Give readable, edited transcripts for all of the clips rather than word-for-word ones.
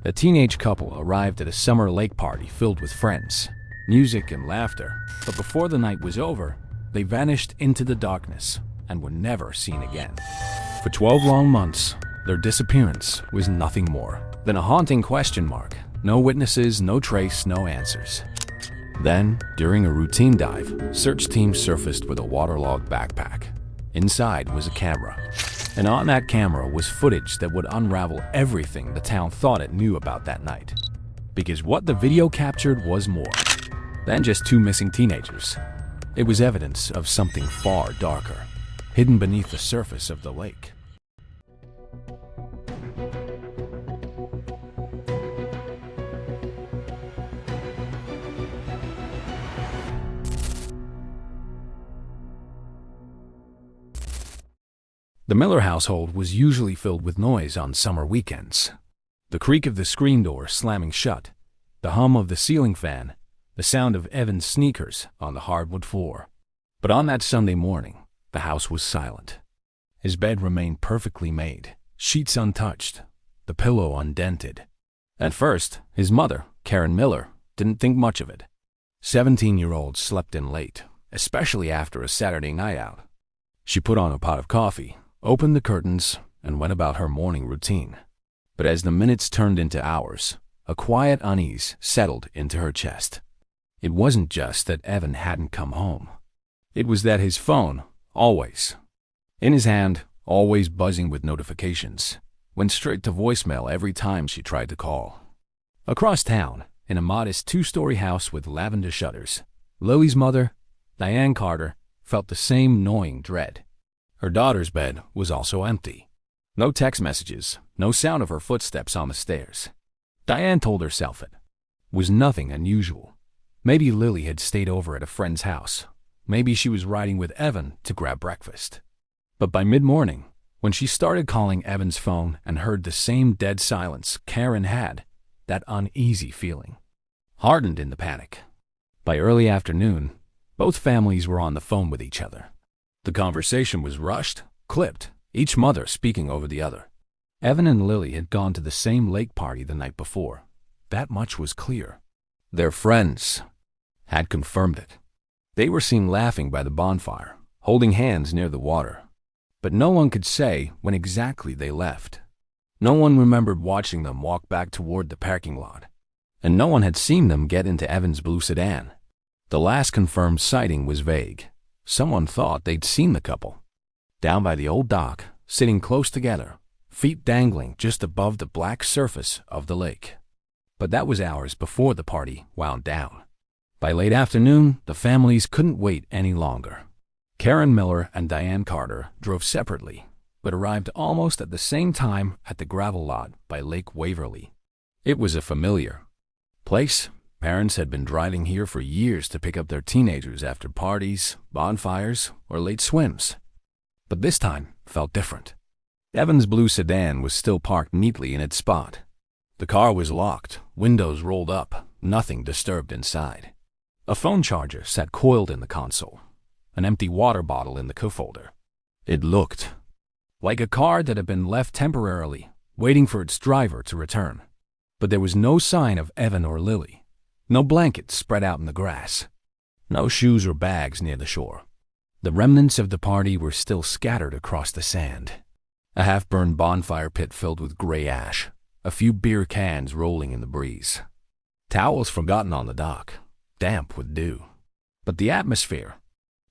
A teenage couple arrived at a summer lake party filled with friends, music and laughter, but before the night was over, they vanished into the darkness and were never seen again. For 12 long months, their disappearance was nothing more than a haunting question mark. No witnesses, no trace, no answers. Then, during a routine dive, search teams surfaced with a waterlogged backpack. Inside was a camera, and on that camera was footage that would unravel everything the town thought it knew about that night. Because what the video captured was more than just two missing teenagers. It was evidence of something far darker, hidden beneath the surface of the lake. The Miller household was usually filled with noise on summer weekends. The creak of the screen door slamming shut, the hum of the ceiling fan, the sound of Evan's sneakers on the hardwood floor. But on that Sunday morning, the house was silent. His bed remained perfectly made, sheets untouched, the pillow undented. At first, his mother, Karen Miller, didn't think much of it. 17-year-olds slept in late, especially after a Saturday night out. She put on a pot of coffee, opened the curtains, and went about her morning routine. But as the minutes turned into hours, a quiet unease settled into her chest. It wasn't just that Evan hadn't come home. It was that his phone, always in his hand, always buzzing with notifications, went straight to voicemail every time she tried to call. Across town, in a modest two-story house with lavender shutters, Lily's mother, Diane Carter, felt the same gnawing dread. Her daughter's bed was also empty. No text messages, no sound of her footsteps on the stairs. Diane told herself it was nothing unusual. Maybe Lily had stayed over at a friend's house. Maybe she was riding with Evan to grab breakfast. But by mid-morning, when she started calling Evan's phone and heard the same dead silence Karen had, that uneasy feeling hardened into panic. By early afternoon, both families were on the phone with each other. The conversation was rushed, clipped, each mother speaking over the other. Evan and Lily had gone to the same lake party the night before. That much was clear. Their friends had confirmed it. They were seen laughing by the bonfire, holding hands near the water. But no one could say when exactly they left. No one remembered watching them walk back toward the parking lot. And no one had seen them get into Evan's blue sedan. The last confirmed sighting was vague. Someone thought they'd seen the couple down by the old dock, sitting close together, feet dangling just above the black surface of the lake. But that was hours before the party wound down. By late afternoon, the families couldn't wait any longer. Karen Miller and Diane Carter drove separately, but arrived almost at the same time at the gravel lot by Lake Waverly. It was a familiar place. Parents had been driving here for years to pick up their teenagers after parties, bonfires, or late swims. But this time felt different. Evan's blue sedan was still parked neatly in its spot. The car was locked, windows rolled up, nothing disturbed inside. A phone charger sat coiled in the console, an empty water bottle in the cup-holder. It looked like a car that had been left temporarily, waiting for its driver to return. But there was no sign of Evan or Lily. No blankets spread out in the grass. No shoes or bags near the shore. The remnants of the party were still scattered across the sand. A half-burned bonfire pit filled with gray ash. A few beer cans rolling in the breeze. Towels forgotten on the dock, damp with dew. But the atmosphere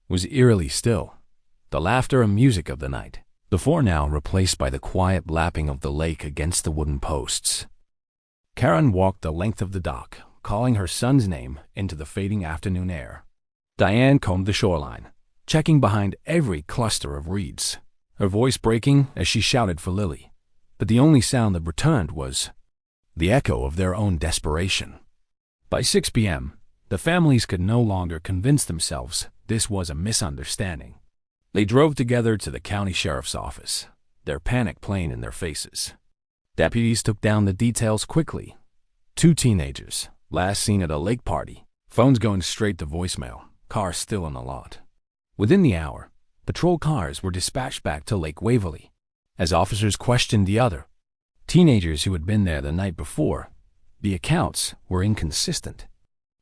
was eerily still. The laughter and music of the night, before now replaced by the quiet lapping of the lake against the wooden posts. Karen walked the length of the dock, calling her son's name into the fading afternoon air. Diane combed the shoreline, checking behind every cluster of reeds, her voice breaking as she shouted for Lily. But the only sound that returned was the echo of their own desperation. By 6 p.m., the families could no longer convince themselves this was a misunderstanding. They drove together to the county sheriff's office, their panic plain in their faces. Deputies took down the details quickly. 2 teenagers, last seen at a lake party, phones going straight to voicemail, cars still in the lot. Within the hour, patrol cars were dispatched back to Lake Waverly. As officers questioned the other, Teenagers who had been there the night before. The accounts were inconsistent.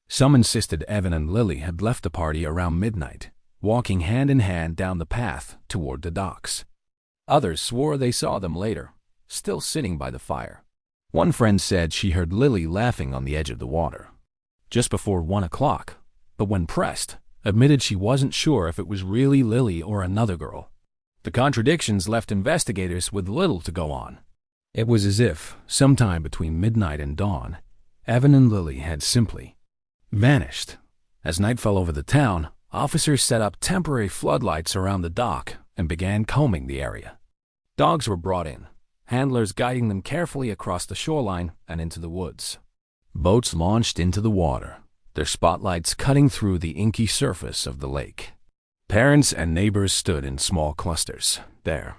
Some insisted Evan and Lily had left the party around midnight, walking hand in hand down the path toward the docks. Others swore they saw them later, still sitting by the fire. One friend said she heard Lily laughing on the edge of the water, just before 1 o'clock, but when pressed, admitted she wasn't sure if it was really Lily or another girl. The contradictions left investigators with little to go on. It was as if, sometime between midnight and dawn, Evan and Lily had simply vanished. As night fell over the town, officers set up temporary floodlights around the dock and began combing the area. Dogs were brought in, handlers guiding them carefully across the shoreline and into the woods. Boats launched into the water, their spotlights cutting through the inky surface of the lake. Parents and neighbors stood in small clusters there,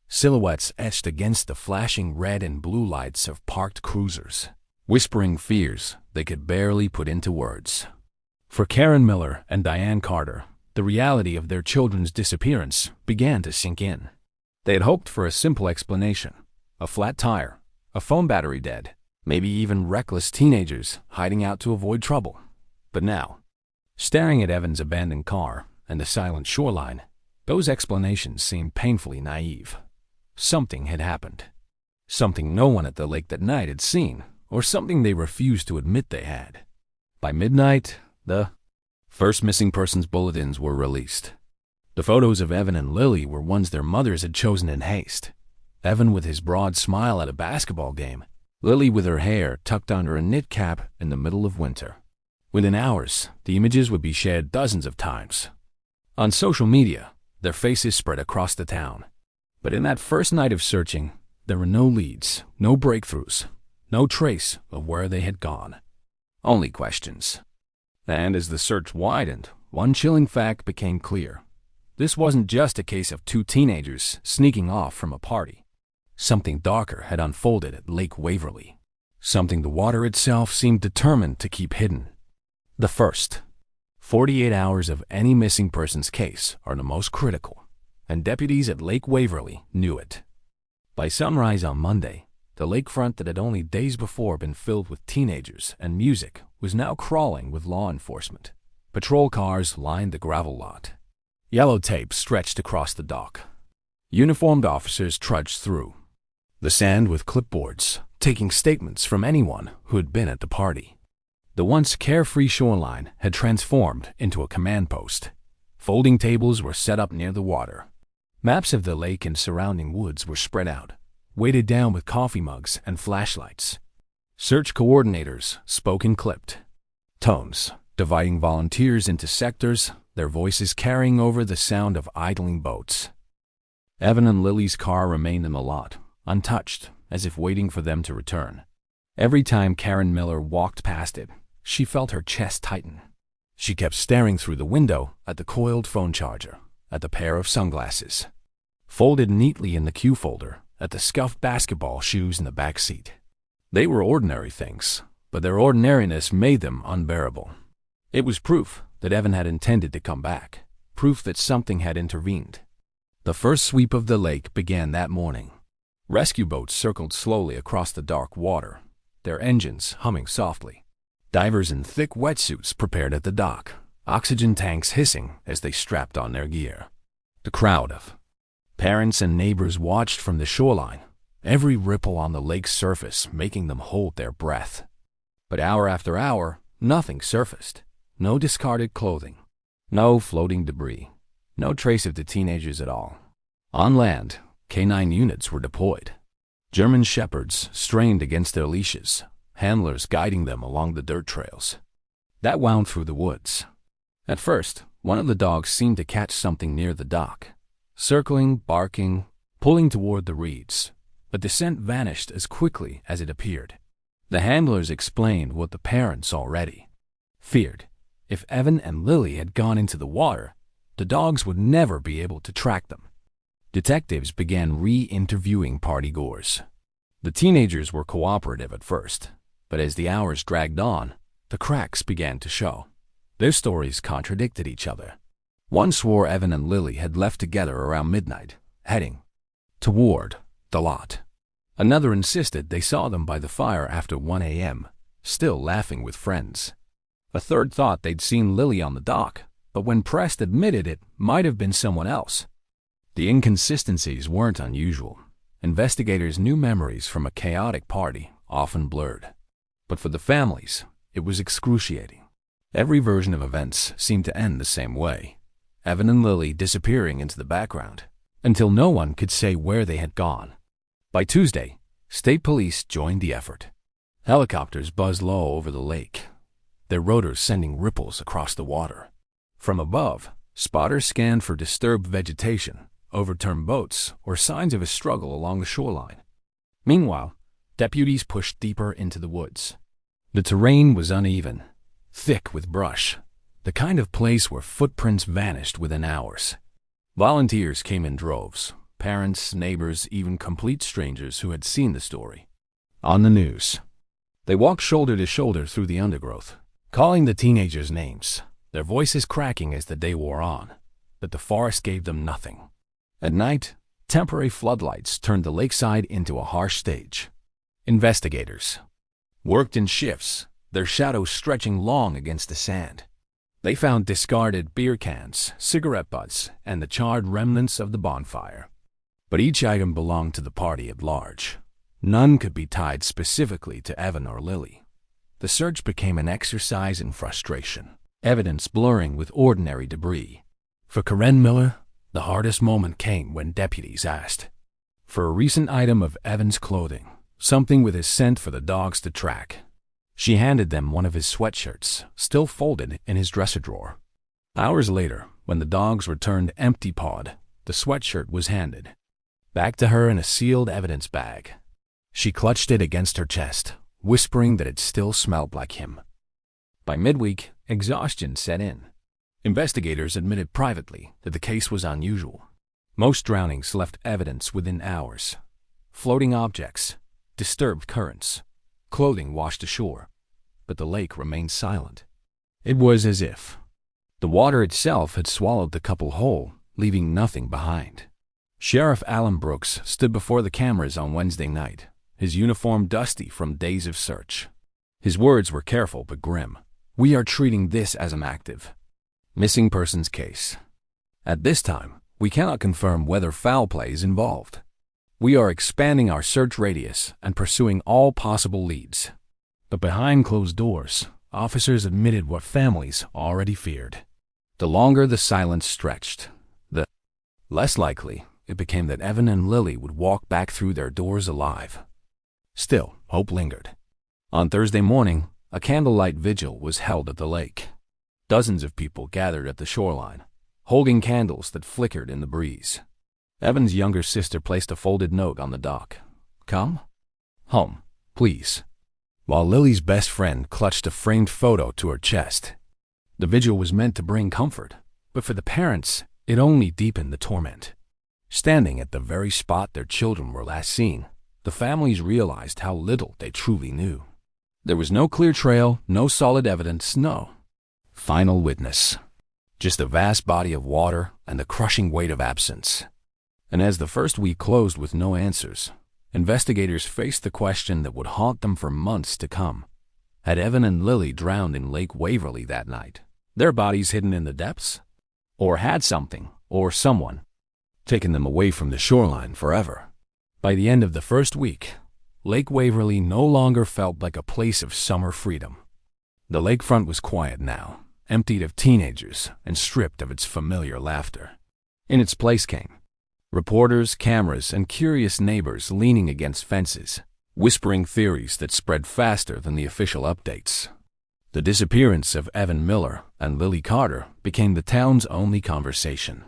silhouettes etched against the flashing red and blue lights of parked cruisers, whispering fears they could barely put into words. For Karen Miller and Diane Carter, the reality of their children's disappearance began to sink in. They had hoped for a simple explanation: a flat tire, a phone battery dead, maybe even reckless teenagers hiding out to avoid trouble. But now, staring at Evan's abandoned car and the silent shoreline, those explanations seemed painfully naive. Something had happened. Something no one at the lake that night had seen, or something they refused to admit they had. By midnight, the first missing persons bulletins were released. The photos of Evan and Lily were ones their mothers had chosen in haste. Evan with his broad smile at a basketball game, Lily with her hair tucked under a knit cap in the middle of winter. Within hours, the images would be shared dozens of times. On social media, their faces spread across the town. But in that first night of searching, there were no leads, no breakthroughs, no trace of where they had gone. Only questions. And as the search widened, one chilling fact became clear. This wasn't just a case of two teenagers sneaking off from a party. Something darker had unfolded at Lake Waverly. Something the water itself seemed determined to keep hidden. The first 48 hours of any missing persons case are the most critical, and deputies at Lake Waverly knew it. By sunrise on Monday, the lakefront that had only days before been filled with teenagers and music was now crawling with law enforcement. Patrol cars lined the gravel lot. Yellow tape stretched across the dock. Uniformed officers trudged through the sand with clipboards, taking statements from anyone who had been at the party. The once carefree shoreline had transformed into a command post. Folding tables were set up near the water. Maps of the lake and surrounding woods were spread out, weighted down with coffee mugs and flashlights. Search coordinators spoke in clipped tones, dividing volunteers into sectors, their voices carrying over the sound of idling boats. Evan and Lily's car remained in the lot, untouched, as if waiting for them to return. Every time Karen Miller walked past it, she felt her chest tighten. She kept staring through the window at the coiled phone charger, at the pair of sunglasses, folded neatly in the Q folder, at the scuffed basketball shoes in the back seat. They were ordinary things, but their ordinariness made them unbearable. It was proof that Evan had intended to come back, proof that something had intervened. The first sweep of the lake began that morning. Rescue boats circled slowly across the dark water, their engines humming softly. Divers in thick wetsuits prepared at the dock, oxygen tanks hissing as they strapped on their gear. The crowd of parents and neighbors watched from the shoreline, every ripple on the lake's surface making them hold their breath. But hour after hour, nothing surfaced. No discarded clothing, no floating debris, no trace of the teenagers at all. On land, K-9 units were deployed. German shepherds strained against their leashes, handlers guiding them along the dirt trails that wound through the woods. At first, one of the dogs seemed to catch something near the dock, circling, barking, pulling toward the reeds, but the scent vanished as quickly as it appeared. The handlers explained what the parents already feared. If Evan and Lily had gone into the water, the dogs would never be able to track them. Detectives began re-interviewing partygoers. The teenagers were cooperative at first, but as the hours dragged on, the cracks began to show. Their stories contradicted each other. One swore Evan and Lily had left together around midnight, heading toward the lot. Another insisted they saw them by the fire after 1 a.m., still laughing with friends. A third thought they'd seen Lily on the dock, but when pressed admitted it might have been someone else. The inconsistencies weren't unusual. Investigators knew memories from a chaotic party, often blurred. But for the families, it was excruciating. Every version of events seemed to end the same way. Evan and Lily disappearing into the background, until no one could say where they had gone. By Tuesday, state police joined the effort. Helicopters buzzed low over the lake, their rotors sending ripples across the water. From above, spotters scanned for disturbed vegetation, overturned boats, or signs of a struggle along the shoreline. Meanwhile, deputies pushed deeper into the woods. The terrain was uneven, thick with brush, the kind of place where footprints vanished within hours. Volunteers came in droves, parents, neighbors, even complete strangers who had seen the story on the news. They walked shoulder to shoulder through the undergrowth, calling the teenagers names, their voices cracking as the day wore on, but the forest gave them nothing. At night, temporary floodlights turned the lakeside into a harsh stage. Investigators worked in shifts, their shadows stretching long against the sand. They found discarded beer cans, cigarette butts, and the charred remnants of the bonfire. But each item belonged to the party at large. None could be tied specifically to Evan or Lily. The search became an exercise in frustration, evidence blurring with ordinary debris. For Karen Miller, the hardest moment came when deputies asked for a recent item of Evan's clothing, something with his scent for the dogs to track. She handed them one of his sweatshirts, still folded in his dresser drawer. Hours later, when the dogs returned empty-pawed, the sweatshirt was handed back to her in a sealed evidence bag. She clutched it against her chest, whispering that it still smelled like him. By midweek, exhaustion set in. Investigators admitted privately that the case was unusual. Most drownings left evidence within hours. Floating objects, disturbed currents, clothing washed ashore, but the lake remained silent. It was as if the water itself had swallowed the couple whole, leaving nothing behind. Sheriff Alan Brooks stood before the cameras on Wednesday night, his uniform dusty from days of search. His words were careful but grim. "We are treating this as an active missing persons case. At this time, we cannot confirm whether foul play is involved. We are expanding our search radius and pursuing all possible leads." But behind closed doors, officers admitted what families already feared. The longer the silence stretched, the less likely it became that Evan and Lily would walk back through their doors alive. Still, hope lingered. On Thursday morning, a candlelight vigil was held at the lake. Dozens of people gathered at the shoreline, holding candles that flickered in the breeze. Evan's younger sister placed a folded note on the dock. "Come home, please," while Lily's best friend clutched a framed photo to her chest. The vigil was meant to bring comfort, but for the parents, it only deepened the torment. Standing at the very spot their children were last seen, the families realized how little they truly knew. There was no clear trail, no solid evidence, no final witness. Just a vast body of water and the crushing weight of absence. And as the first week closed with no answers, investigators faced the question that would haunt them for months to come. Had Evan and Lily drowned in Lake Waverly that night, their bodies hidden in the depths? Or had something, or someone, taken them away from the shoreline forever? By the end of the first week, Lake Waverly no longer felt like a place of summer freedom. The lakefront was quiet now, emptied of teenagers and stripped of its familiar laughter. In its place came reporters, cameras, and curious neighbors leaning against fences, whispering theories that spread faster than the official updates. The disappearance of Evan Miller and Lily Carter became the town's only conversation.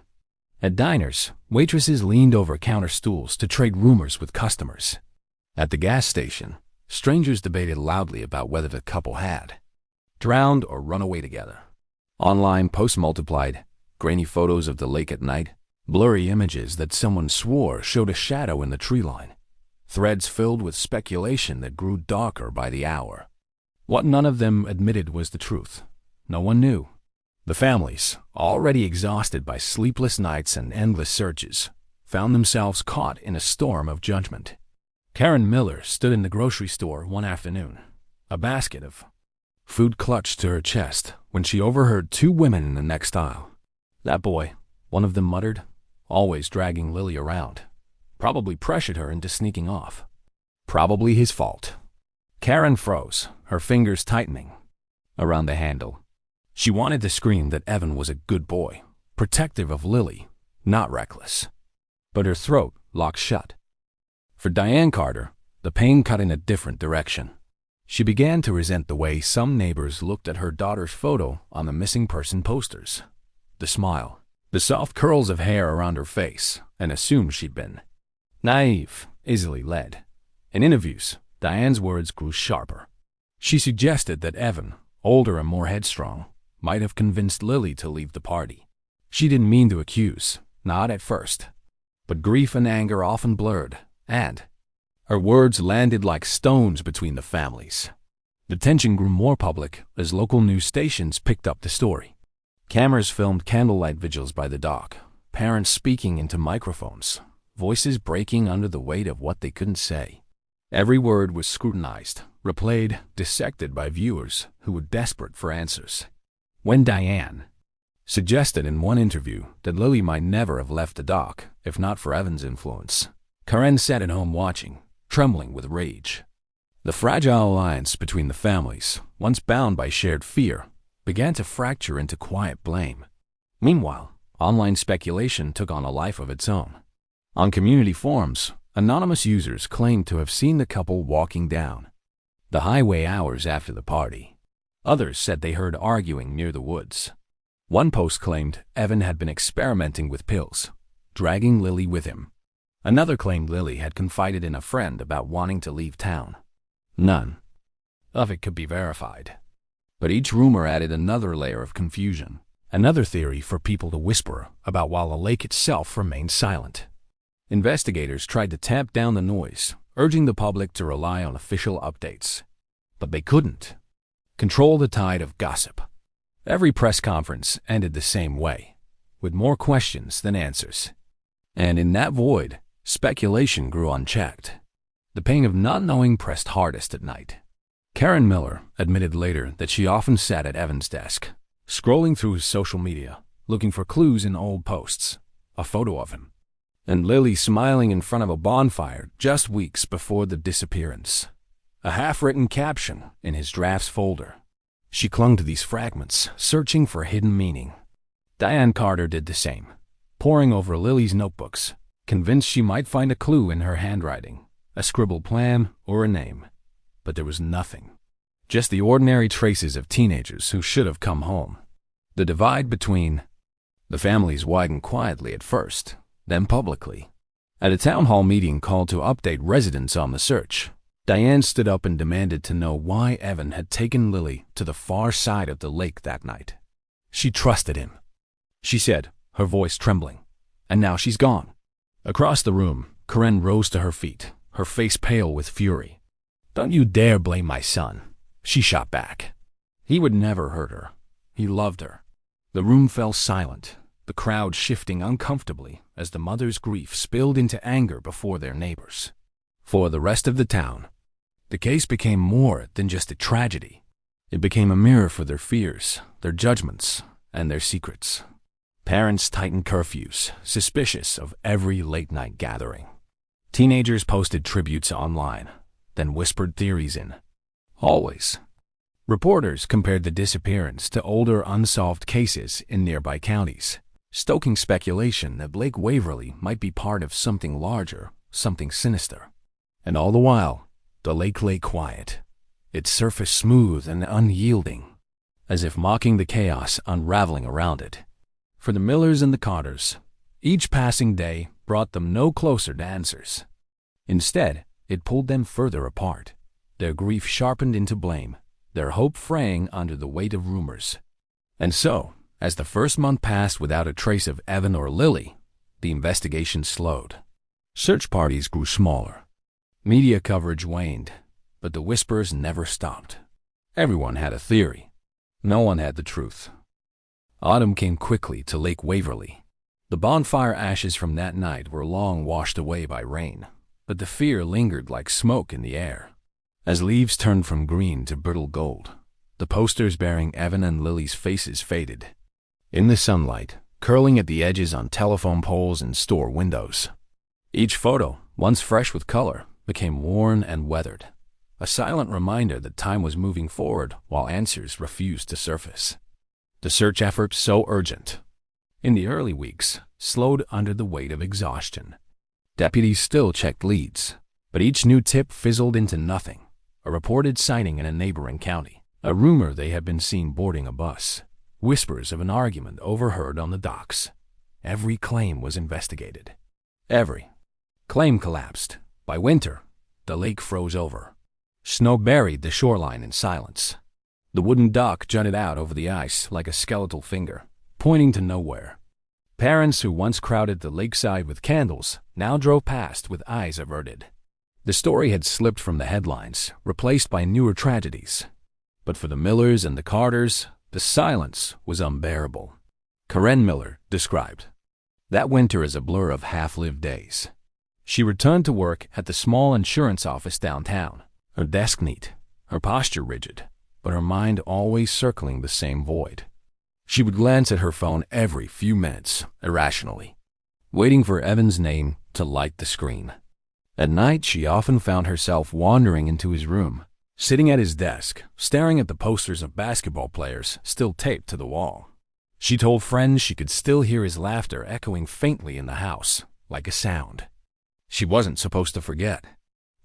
At diners, waitresses leaned over counter stools to trade rumors with customers. At the gas station, strangers debated loudly about whether the couple had drowned or run away together. Online posts multiplied, grainy photos of the lake at night, blurry images that someone swore showed a shadow in the tree line, threads filled with speculation that grew darker by the hour. What none of them admitted was the truth. No one knew. The families, already exhausted by sleepless nights and endless searches, found themselves caught in a storm of judgment. Karen Miller stood in the grocery store one afternoon, a basket of food clutched to her chest, when she overheard two women in the next aisle. "That boy," one of them muttered, "always dragging Lily around. Probably pressured her into sneaking off. Probably his fault." Karen froze, her fingers tightening around the handle. She wanted to scream that Evan was a good boy, protective of Lily, not reckless. But her throat locked shut. For Diane Carter, the pain cut in a different direction. She began to resent the way some neighbors looked at her daughter's photo on the missing person posters. The smile, the soft curls of hair around her face, and assumed she'd been naive, easily led. In interviews, Diane's words grew sharper. She suggested that Evan, older and more headstrong, might have convinced Lily to leave the party. She didn't mean to accuse, not at first. But grief and anger often blurred, and her words landed like stones between the families. The tension grew more public as local news stations picked up the story. Cameras filmed candlelight vigils by the dock, parents speaking into microphones, voices breaking under the weight of what they couldn't say. Every word was scrutinized, replayed, dissected by viewers who were desperate for answers. When Diane suggested in one interview that Lily might never have left the dock if not for Evan's influence, Karen sat at home watching, trembling with rage. The fragile alliance between the families, once bound by shared fear, began to fracture into quiet blame. Meanwhile, online speculation took on a life of its own. On community forums, anonymous users claimed to have seen the couple walking down the highway hours after the party. Others said they heard arguing near the woods. One post claimed Evan had been experimenting with pills, dragging Lily with him. Another claimed Lily had confided in a friend about wanting to leave town. None of it could be verified. But each rumor added another layer of confusion, another theory for people to whisper about while the lake itself remained silent. Investigators tried to tamp down the noise, urging the public to rely on official updates. But they couldn't control the tide of gossip. Every press conference ended the same way, with more questions than answers. And in that void, speculation grew unchecked. The pain of not knowing pressed hardest at night. Karen Miller admitted later that she often sat at Evan's desk, scrolling through his social media, looking for clues in old posts, a photo of him, and Lily smiling in front of a bonfire just weeks before the disappearance. A half-written caption in his drafts folder. She clung to these fragments, searching for hidden meaning. Diane Carter did the same, poring over Lily's notebooks, convinced she might find a clue in her handwriting, a scribbled plan or a name. But there was nothing. Just the ordinary traces of teenagers who should have come home. The divide between the families widened quietly at first, then publicly. At a town hall meeting called to update residents on the search, Diane stood up and demanded to know why Evan had taken Lily to the far side of the lake that night. She trusted him, she said, her voice trembling. And now she's gone. Across the room, Karen rose to her feet, her face pale with fury. "Don't you dare blame my son," she shot back. He would never hurt her. He loved her. The room fell silent, the crowd shifting uncomfortably as the mother's grief spilled into anger before their neighbors. For the rest of the town, the case became more than just a tragedy. It became a mirror for their fears, their judgments, and their secrets. Parents tightened curfews, suspicious of every late-night gathering. Teenagers posted tributes online, then whispered theories in hallways. Reporters compared the disappearance to older unsolved cases in nearby counties, stoking speculation that Lake Waverly might be part of something larger, something sinister. And all the while, the lake lay quiet, its surface smooth and unyielding, as if mocking the chaos unraveling around it. For the Millers and the Carters, each passing day brought them no closer to answers. Instead, it pulled them further apart, their grief sharpened into blame, their hope fraying under the weight of rumors. And so, as the first month passed without a trace of Evan or Lily, the investigation slowed. Search parties grew smaller. Media coverage waned, but the whispers never stopped. Everyone had a theory. No one had the truth. Autumn came quickly to Lake Waverly. The bonfire ashes from that night were long washed away by rain, but the fear lingered like smoke in the air. As leaves turned from green to brittle gold, the posters bearing Evan and Lily's faces faded. In the sunlight, curling at the edges on telephone poles and store windows. Each photo, once fresh with color, became worn and weathered, a silent reminder that time was moving forward while answers refused to surface. The search effort, so urgent, in the early weeks, slowed under the weight of exhaustion. Deputies still checked leads, but each new tip fizzled into nothing. A reported sighting in a neighboring county, a rumor they had been seen boarding a bus, whispers of an argument overheard on the docks. Every claim was investigated. Every claim collapsed. By winter, the lake froze over. Snow buried the shoreline in silence. The wooden dock jutted out over the ice like a skeletal finger, pointing to nowhere. Parents who once crowded the lakeside with candles now drove past with eyes averted. The story had slipped from the headlines, replaced by newer tragedies. But for the Millers and the Carters, the silence was unbearable. Karen Miller described that winter as a blur of half-lived days. She returned to work at the small insurance office downtown, her desk neat, her posture rigid, but her mind always circling the same void. She would glance at her phone every few minutes, irrationally, waiting for Evan's name to light the screen. At night, she often found herself wandering into his room, sitting at his desk, staring at the posters of basketball players still taped to the wall. She told friends she could still hear his laughter echoing faintly in the house, like a sound. She wasn't supposed to forget.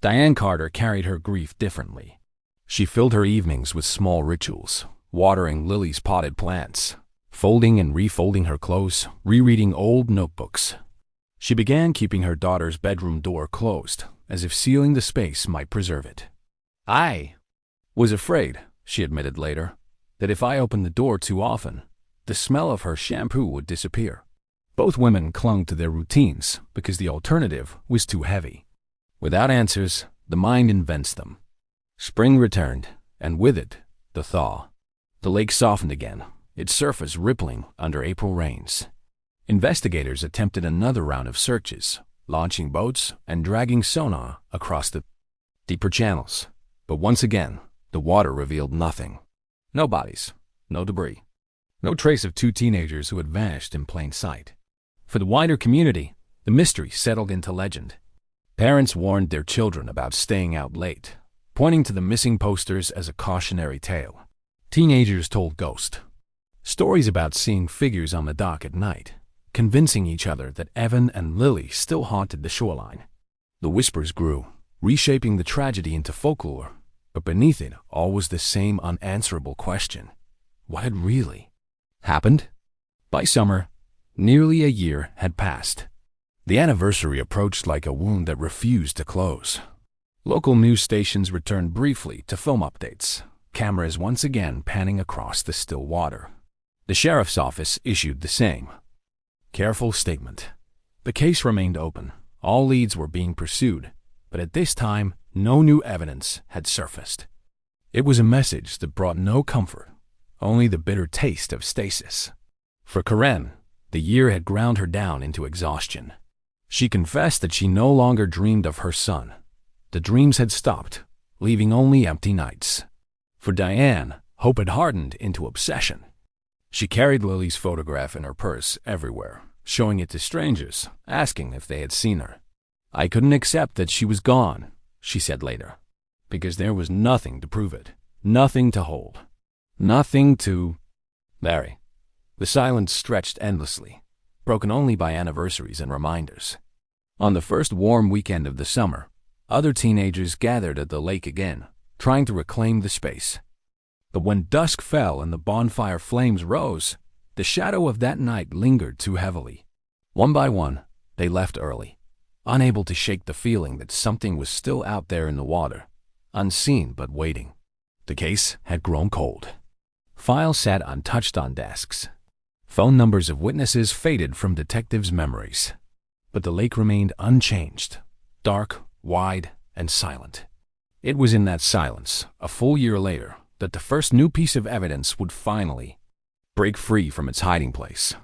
Diane Carter carried her grief differently. She filled her evenings with small rituals, watering Lily's potted plants, folding and refolding her clothes, rereading old notebooks. She began keeping her daughter's bedroom door closed, as if sealing the space might preserve it. I was afraid, she admitted later, that if I opened the door too often, the smell of her shampoo would disappear. Both women clung to their routines because the alternative was too heavy. Without answers, the mind invents them. Spring returned, and with it, the thaw. The lake softened again, its surface rippling under April rains. Investigators attempted another round of searches, launching boats and dragging sonar across the deeper channels. But once again, the water revealed nothing. No bodies, no debris, no trace of two teenagers who had vanished in plain sight. For the wider community, the mystery settled into legend. Parents warned their children about staying out late, pointing to the missing posters as a cautionary tale. Teenagers told ghost stories about seeing figures on the dock at night, convincing each other that Evan and Lily still haunted the shoreline. The whispers grew, reshaping the tragedy into folklore, but beneath it all was the same unanswerable question. What had really happened? By summer, nearly a year had passed. The anniversary approached like a wound that refused to close. Local news stations returned briefly to film updates, cameras once again panning across the still water. The sheriff's office issued the same careful statement. The case remained open. All leads were being pursued, but at this time, no new evidence had surfaced. It was a message that brought no comfort, only the bitter taste of stasis. For Karen, the year had ground her down into exhaustion. She confessed that she no longer dreamed of her son. The dreams had stopped, leaving only empty nights. For Diane, hope had hardened into obsession. She carried Lily's photograph in her purse everywhere, showing it to strangers, asking if they had seen her. I couldn't accept that she was gone, she said later, because there was nothing to prove it, nothing to hold, nothing to bury. The silence stretched endlessly, broken only by anniversaries and reminders. On the first warm weekend of the summer, other teenagers gathered at the lake again, trying to reclaim the space. But when dusk fell and the bonfire flames rose, the shadow of that night lingered too heavily. One by one, they left early, unable to shake the feeling that something was still out there in the water, unseen but waiting. The case had grown cold. Files sat untouched on desks. Phone numbers of witnesses faded from detectives' memories. But the lake remained unchanged, dark, wide, and silent. It was in that silence, a full year later, that the first new piece of evidence would finally break free from its hiding place.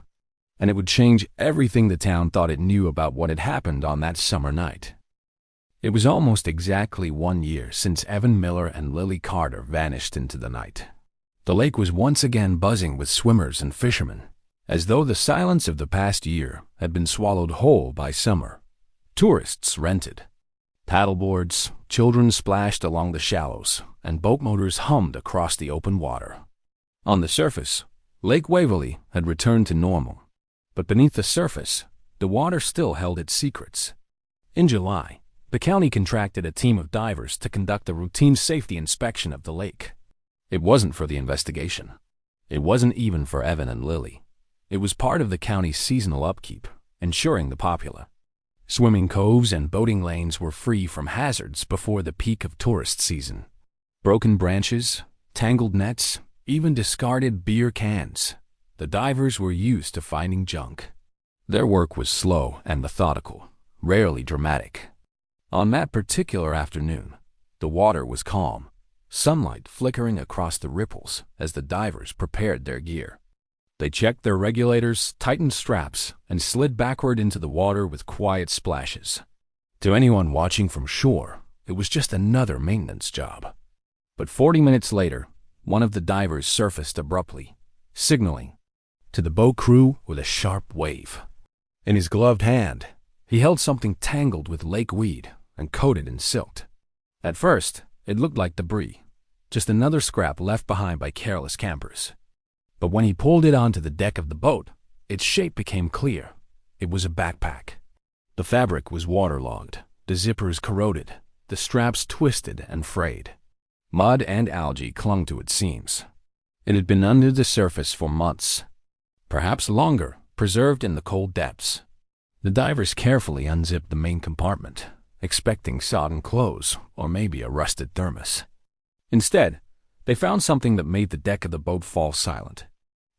And it would change everything the town thought it knew about what had happened on that summer night. It was almost exactly 1 year since Evan Miller and Lily Carter vanished into the night. The lake was once again buzzing with swimmers and fishermen, as though the silence of the past year had been swallowed whole by summer. Tourists rented paddleboards, children splashed along the shallows, and boat motors hummed across the open water. On the surface, Lake Waverly had returned to normal, but beneath the surface, the water still held its secrets. In July, the county contracted a team of divers to conduct a routine safety inspection of the lake. It wasn't for the investigation. It wasn't even for Evan and Lily. It was part of the county's seasonal upkeep, ensuring the populace. Swimming coves and boating lanes were free from hazards before the peak of tourist season. Broken branches, tangled nets, even discarded beer cans. The divers were used to finding junk. Their work was slow and methodical, rarely dramatic. On that particular afternoon, the water was calm, sunlight flickering across the ripples as the divers prepared their gear. They checked their regulators, tightened straps, and slid backward into the water with quiet splashes. To anyone watching from shore, it was just another maintenance job. But 40 minutes later, one of the divers surfaced abruptly, signaling to the boat crew with a sharp wave. In his gloved hand, he held something tangled with lake weed and coated in silt. At first, it looked like debris, just another scrap left behind by careless campers. But when he pulled it onto the deck of the boat, its shape became clear. It was a backpack. The fabric was waterlogged, the zippers corroded, the straps twisted and frayed. Mud and algae clung to its seams. It had been under the surface for months, perhaps longer, preserved in the cold depths. The divers carefully unzipped the main compartment, expecting sodden clothes or maybe a rusted thermos. Instead, they found something that made the deck of the boat fall silent.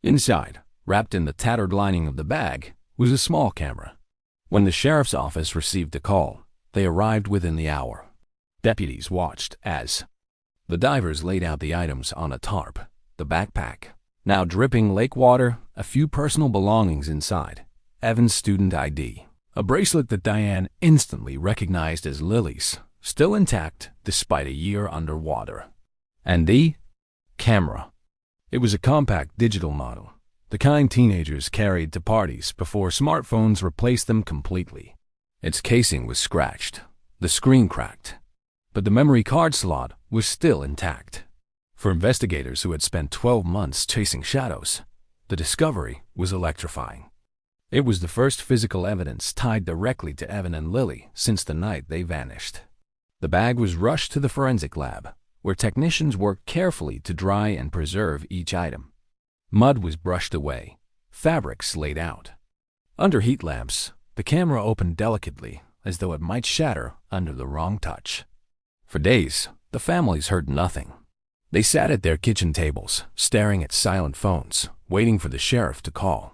Inside, wrapped in the tattered lining of the bag, was a small camera. When the sheriff's office received the call, they arrived within the hour. Deputies watched as the divers laid out the items on a tarp, the backpack, now dripping lake water, a few personal belongings inside, Evan's student ID, a bracelet that Diane instantly recognized as Lily's, still intact despite a year underwater. And the camera. It was a compact digital model, the kind teenagers carried to parties before smartphones replaced them completely. Its casing was scratched, the screen cracked, but the memory card slot was still intact. For investigators who had spent 12 months chasing shadows, the discovery was electrifying. It was the first physical evidence tied directly to Evan and Lily since the night they vanished. The bag was rushed to the forensic lab, where technicians worked carefully to dry and preserve each item. Mud was brushed away, fabrics laid out. Under heat lamps, the camera opened delicately as though it might shatter under the wrong touch. For days, the families heard nothing. They sat at their kitchen tables, staring at silent phones, waiting for the sheriff to call.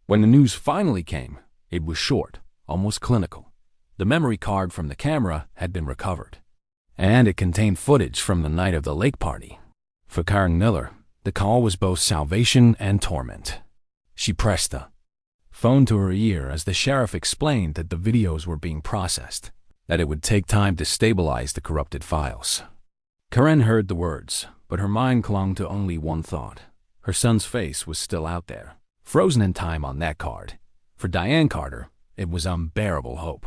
When the news finally came, it was short, almost clinical. The memory card from the camera had been recovered, and it contained footage from the night of the lake party. For Karen Miller, the call was both salvation and torment. She pressed the phone to her ear as the sheriff explained that the videos were being processed, that it would take time to stabilize the corrupted files. Karen heard the words, but her mind clung to only one thought. Her son's face was still out there, frozen in time on that card. For Diane Carter, it was unbearable hope.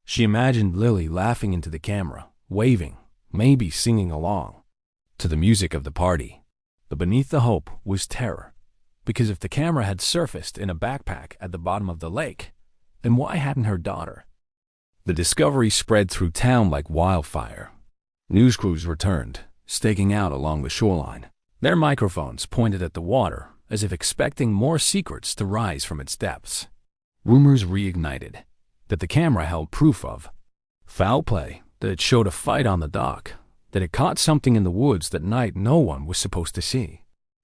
She imagined Lily laughing into the camera, waving, maybe singing along to the music of the party. But beneath the hope was terror, because if the camera had surfaced in a backpack at the bottom of the lake, then why hadn't her daughter? The discovery spread through town like wildfire. News crews returned, staking out along the shoreline, their microphones pointed at the water as if expecting more secrets to rise from its depths. Rumors reignited that the camera held proof of foul play, that it showed a fight on the dock, that it caught something in the woods that night no one was supposed to see.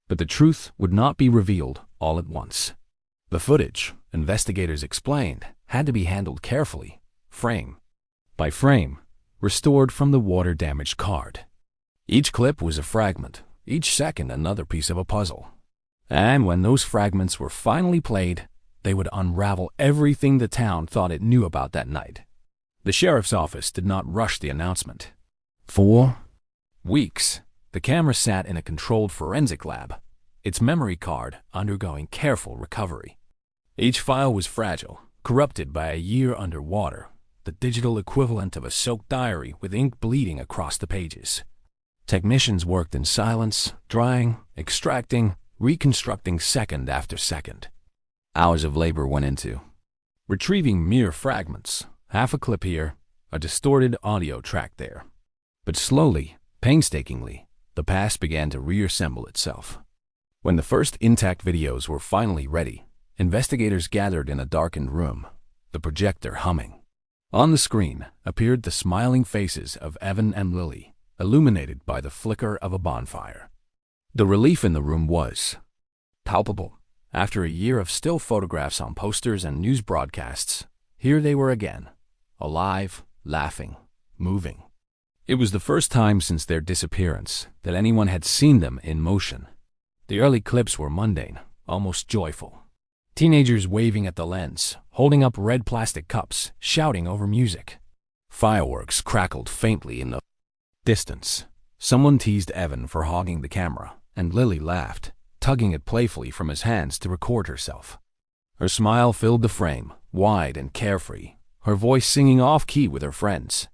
But the truth would not be revealed all at once. The footage, investigators explained, had to be handled carefully, frame by frame, restored from the water-damaged card. Each clip was a fragment, each second another piece of a puzzle. And when those fragments were finally played, they would unravel everything the town thought it knew about that night. The sheriff's office did not rush the announcement. For weeks, the camera sat in a controlled forensic lab, its memory card undergoing careful recovery. Each file was fragile, corrupted by a year underwater, the digital equivalent of a soaked diary with ink bleeding across the pages. Technicians worked in silence, drying, extracting, reconstructing second after second. Hours of labor went into retrieving mere fragments, half a clip here, a distorted audio track there. But slowly, painstakingly, the past began to reassemble itself. When the first intact videos were finally ready, investigators gathered in a darkened room, the projector humming. On the screen appeared the smiling faces of Evan and Lily, illuminated by the flicker of a bonfire. The relief in the room was palpable. After a year of still photographs on posters and news broadcasts, here they were again, alive, laughing, moving. It was the first time since their disappearance that anyone had seen them in motion. The early clips were mundane, almost joyful. Teenagers waving at the lens, holding up red plastic cups, shouting over music. Fireworks crackled faintly in the distance. Someone teased Evan for hogging the camera, and Lily laughed, tugging it playfully from his hands to record herself. Her smile filled the frame, wide and carefree, her voice singing off-key with her friends.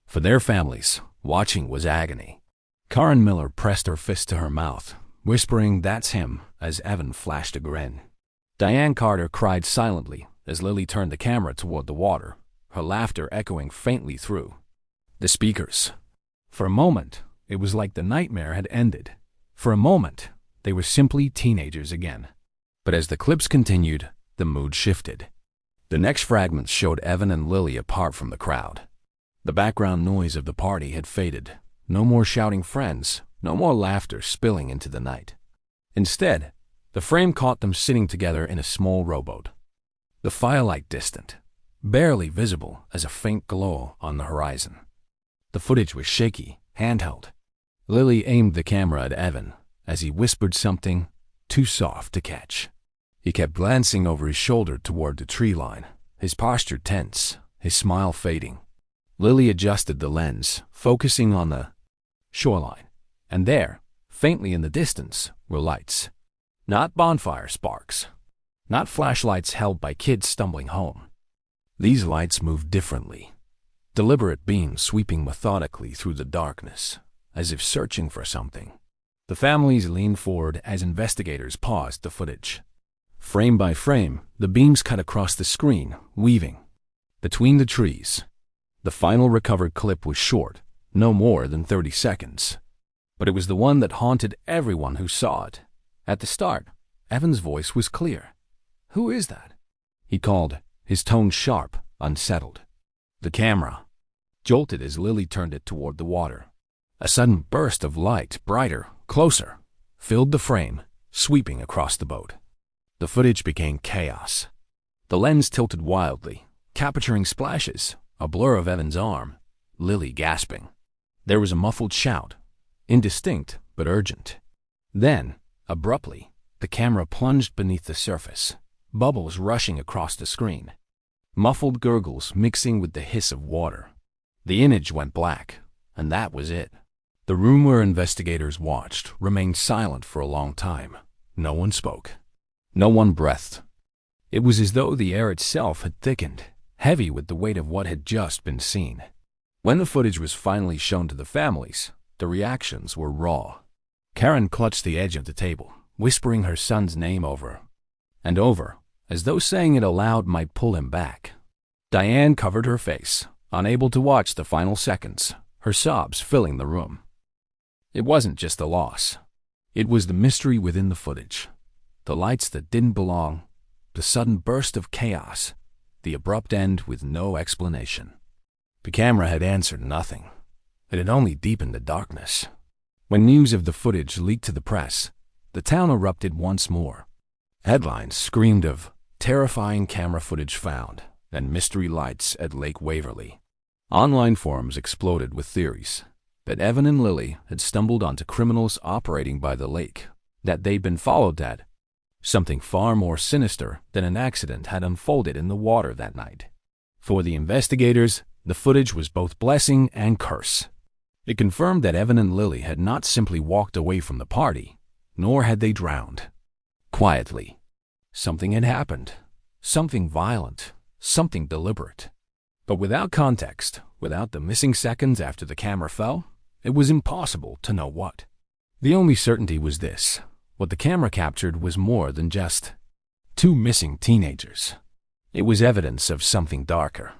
For their families, watching was agony. Karen Miller pressed her fist to her mouth, whispering, "That's him," as Evan flashed a grin. Diane Carter cried silently as Lily turned the camera toward the water, her laughter echoing faintly through the speakers. For a moment, it was like the nightmare had ended. For a moment, they were simply teenagers again. But as the clips continued, the mood shifted. The next fragments showed Evan and Lily apart from the crowd. The background noise of the party had faded. No more shouting friends, no more laughter spilling into the night. Instead, the frame caught them sitting together in a small rowboat. The firelight distant, barely visible as a faint glow on the horizon. The footage was shaky, handheld. Lily aimed the camera at Evan as he whispered something too soft to catch. He kept glancing over his shoulder toward the tree line, his posture tense, his smile fading. Lily adjusted the lens, focusing on the shoreline, and there, faintly in the distance, were lights. Not bonfire sparks, not flashlights held by kids stumbling home. These lights moved differently, deliberate beams sweeping methodically through the darkness, as if searching for something. The families leaned forward as investigators paused the footage. Frame by frame, the beams cut across the screen, weaving between the trees. The final recovered clip was short, no more than 30 seconds. But it was the one that haunted everyone who saw it. At the start, Evan's voice was clear. "Who is that?" he called, his tone sharp, unsettled. The camera jolted as Lily turned it toward the water. A sudden burst of light, brighter, closer, filled the frame, sweeping across the boat. The footage became chaos. The lens tilted wildly, capturing splashes, a blur of Evan's arm, Lily gasping. There was a muffled shout, indistinct but urgent. Then, abruptly, the camera plunged beneath the surface, bubbles rushing across the screen, muffled gurgles mixing with the hiss of water. The image went black, and that was it. The room where investigators watched remained silent for a long time. No one spoke. No one breathed. It was as though the air itself had thickened, heavy with the weight of what had just been seen. When the footage was finally shown to the families, the reactions were raw. Karen clutched the edge of the table, whispering her son's name over and over, as though saying it aloud might pull him back. Diane covered her face, unable to watch the final seconds, her sobs filling the room. It wasn't just the loss. It was the mystery within the footage. The lights that didn't belong, the sudden burst of chaos, the abrupt end with no explanation. The camera had answered nothing. It had only deepened the darkness. When news of the footage leaked to the press, the town erupted once more. Headlines screamed of terrifying camera footage found and mystery lights at Lake Waverly. Online forums exploded with theories that Evan and Lily had stumbled onto criminals operating by the lake, that they'd been followed, that something far more sinister than an accident had unfolded in the water that night. For the investigators, The footage was both blessing and curse. It confirmed that Evan and Lily had not simply walked away from the party, nor had they drowned. Quietly, something had happened. Something violent, something deliberate. But without context, without the missing seconds after the camera fell, it was impossible to know what. The only certainty was this: what the camera captured was more than just two missing teenagers. It was evidence of something darker,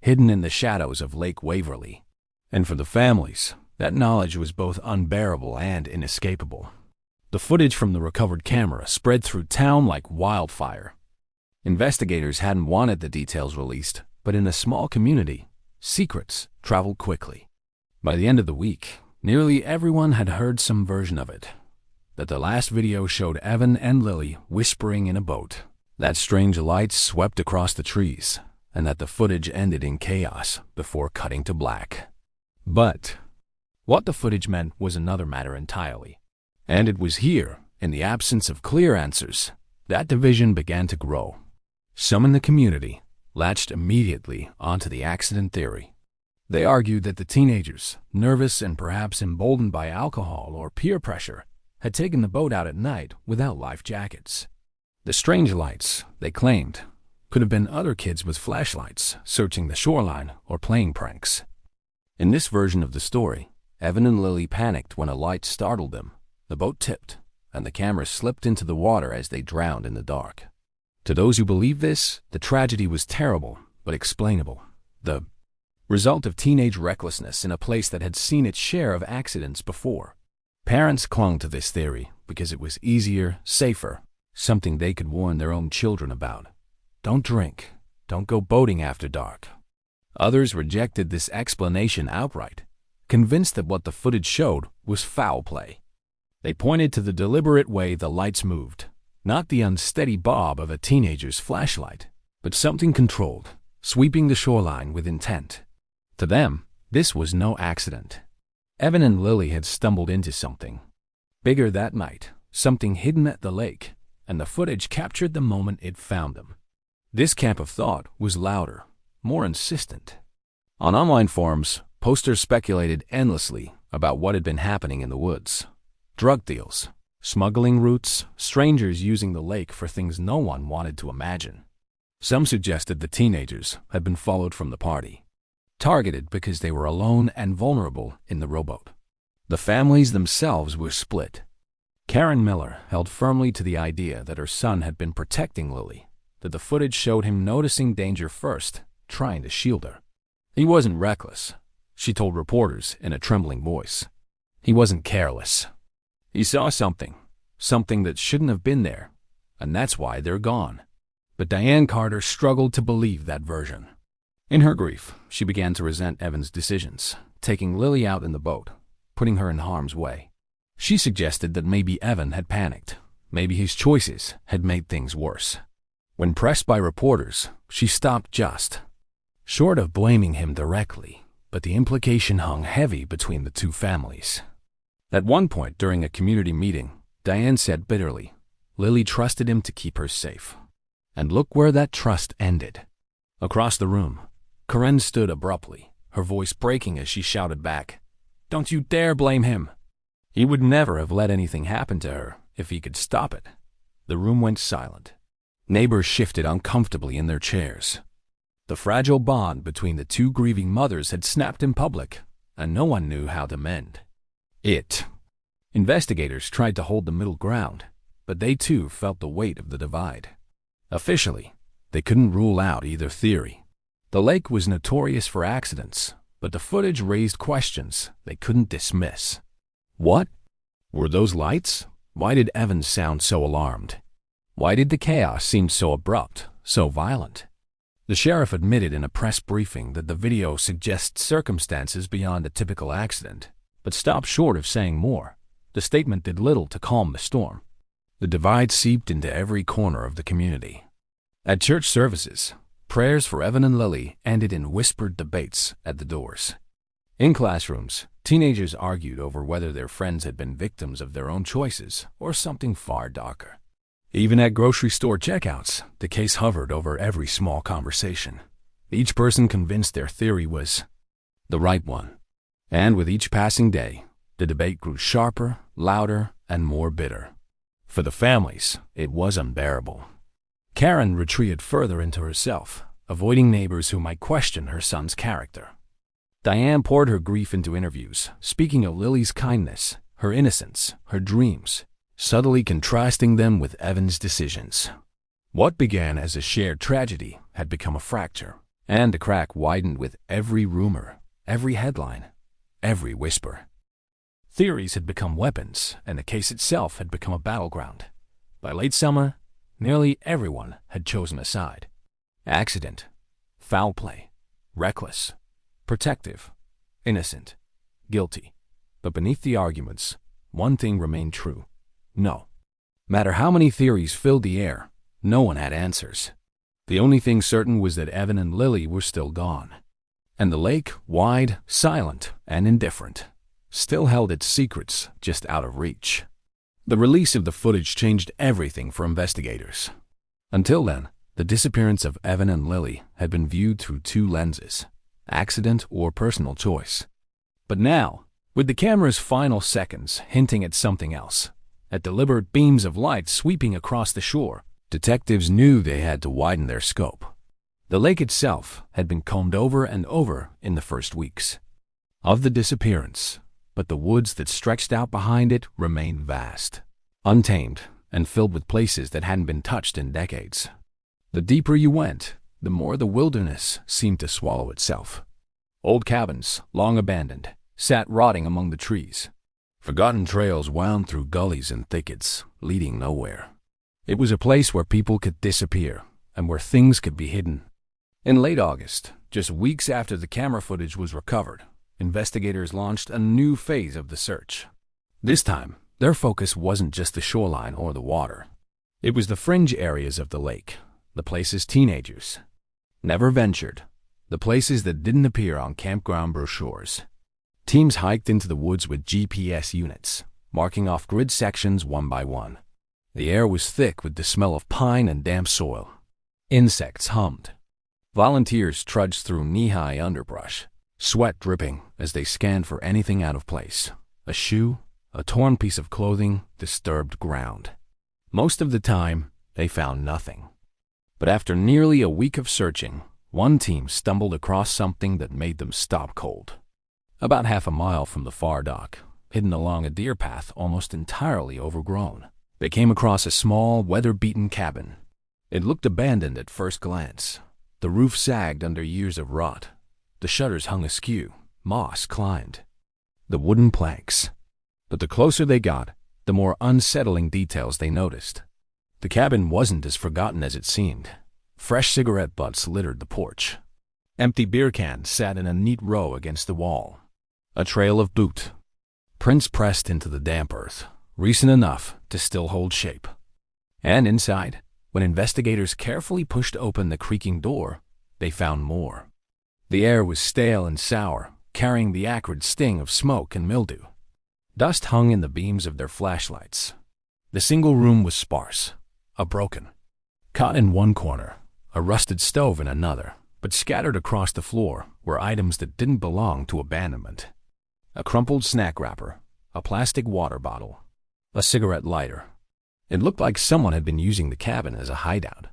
hidden in the shadows of Lake Waverly. And for the families, that knowledge was both unbearable and inescapable. The footage from the recovered camera spread through town like wildfire. Investigators hadn't wanted the details released, but in a small community, secrets traveled quickly. By the end of the week, nearly everyone had heard some version of it. That the last video showed Evan and Lily whispering in a boat, that strange lights swept across the trees, and that the footage ended in chaos before cutting to black. But what the footage meant was another matter entirely. And it was here, in the absence of clear answers, that division began to grow. Some in the community latched immediately onto the accident theory. They argued that the teenagers, nervous and perhaps emboldened by alcohol or peer pressure, had taken the boat out at night without life jackets. The strange lights, they claimed, could have been other kids with flashlights searching the shoreline or playing pranks. In this version of the story, Evan and Lily panicked when a light startled them. The boat tipped, and the camera slipped into the water as they drowned in the dark. To those who believe this, the tragedy was terrible, but explainable. The result of teenage recklessness in a place that had seen its share of accidents before. Parents clung to this theory because it was easier, safer, something they could warn their own children about. Don't drink. Don't go boating after dark. Others rejected this explanation outright, convinced that what the footage showed was foul play. They pointed to the deliberate way the lights moved, not the unsteady bob of a teenager's flashlight, but something controlled, sweeping the shoreline with intent. To them, this was no accident. Evan and Lily had stumbled into something bigger that night, something hidden at the lake, and the footage captured the moment it found them. This camp of thought was louder, more insistent. On online forums, posters speculated endlessly about what had been happening in the woods. Drug deals, smuggling routes, strangers using the lake for things no one wanted to imagine. Some suggested the teenagers had been followed from the party, targeted because they were alone and vulnerable in the rowboat. The families themselves were split. Karen Miller held firmly to the idea that her son had been protecting Lily, that the footage showed him noticing danger first, trying to shield her. He wasn't reckless, she told reporters in a trembling voice. He wasn't careless. He saw something that shouldn't have been there, and that's why they're gone. But Diane Carter struggled to believe that version. In her grief, she began to resent Evan's decisions, taking Lily out in the boat, putting her in harm's way. She suggested that maybe Evan had panicked, maybe his choices had made things worse. When pressed by reporters, she stopped just short of blaming him directly, but the implication hung heavy between the two families. At one point during a community meeting, Diane said bitterly, Lily trusted him to keep her safe. And look where that trust ended. Across the room, Karen stood abruptly, her voice breaking as she shouted back, "Don't you dare blame him!" He would never have let anything happen to her if he could stop it. The room went silent. Neighbors shifted uncomfortably in their chairs. The fragile bond between the two grieving mothers had snapped in public, and no one knew how to mend it. Investigators tried to hold the middle ground, but they too felt the weight of the divide. Officially, they couldn't rule out either theory. The lake was notorious for accidents, but the footage raised questions they couldn't dismiss. What were those lights? Why did Evans sound so alarmed? Why did the chaos seem so abrupt, so violent? The sheriff admitted in a press briefing that the video suggests circumstances beyond a typical accident, but stopped short of saying more. The statement did little to calm the storm. The divide seeped into every corner of the community. At church services, prayers for Evan and Lily ended in whispered debates at the doors. In classrooms, teenagers argued over whether their friends had been victims of their own choices or something far darker. Even at grocery store checkouts, the case hovered over every small conversation. each person convinced their theory was the right one. And with each passing day, the debate grew sharper, louder, and more bitter. For the families, it was unbearable. Karen retreated further into herself, avoiding neighbors who might question her son's character. Diane poured her grief into interviews, speaking of Lily's kindness, her innocence, her dreams, subtly contrasting them with Evan's decisions. What began as a shared tragedy had become a fracture, and the crack widened with every rumor, every headline, every whisper. Theories had become weapons, and the case itself had become a battleground. By late summer, nearly everyone had chosen a side. Accident, foul play, reckless, protective, innocent, guilty. But beneath the arguments, one thing remained true. No matter how many theories filled the air, no one had answers. The only thing certain was that Evan and Lily were still gone. And the lake, wide, silent, and indifferent, still held its secrets just out of reach. The release of the footage changed everything for investigators. Until then, the disappearance of Evan and Lily had been viewed through two lenses: accident or personal choice. But now, with the camera's final seconds hinting at something else, at deliberate beams of light sweeping across the shore, detectives knew they had to widen their scope. The lake itself had been combed over and over in the first weeks of the disappearance, but the woods that stretched out behind it remained vast, untamed, and filled with places that hadn't been touched in decades. The deeper you went, the more the wilderness seemed to swallow itself. Old cabins, long abandoned, sat rotting among the trees. Forgotten trails wound through gullies and thickets, leading nowhere. It was a place where people could disappear and where things could be hidden. In late August, just weeks after the camera footage was recovered, investigators launched a new phase of the search. This time, their focus wasn't just the shoreline or the water. It was the fringe areas of the lake, the places teenagers never ventured, the places that didn't appear on campground brochures. Teams hiked into the woods with GPS units, marking off grid sections one by one. The air was thick with the smell of pine and damp soil. Insects hummed. Volunteers trudged through knee-high underbrush, sweat dripping as they scanned for anything out of place: a shoe, a torn piece of clothing, disturbed ground. Most of the time, they found nothing. But after nearly a week of searching, one team stumbled across something that made them stop cold. About half a mile from the far dock, hidden along a deer path almost entirely overgrown, they came across a small, weather-beaten cabin. It looked abandoned at first glance. The roof sagged under years of rot. The shutters hung askew, moss climbed the wooden planks. But the closer they got, the more unsettling details they noticed. The cabin wasn't as forgotten as it seemed. Fresh cigarette butts littered the porch. Empty beer cans sat in a neat row against the wall. A trail of boot prints pressed into the damp earth, recent enough to still hold shape. And inside, when investigators carefully pushed open the creaking door, they found more. The air was stale and sour, carrying the acrid sting of smoke and mildew. Dust hung in the beams of their flashlights. The single room was sparse, a broken cot in one corner, a rusted stove in another, but scattered across the floor were items that didn't belong to abandonment. A crumpled snack wrapper, a plastic water bottle, a cigarette lighter. It looked like someone had been using the cabin as a hideout.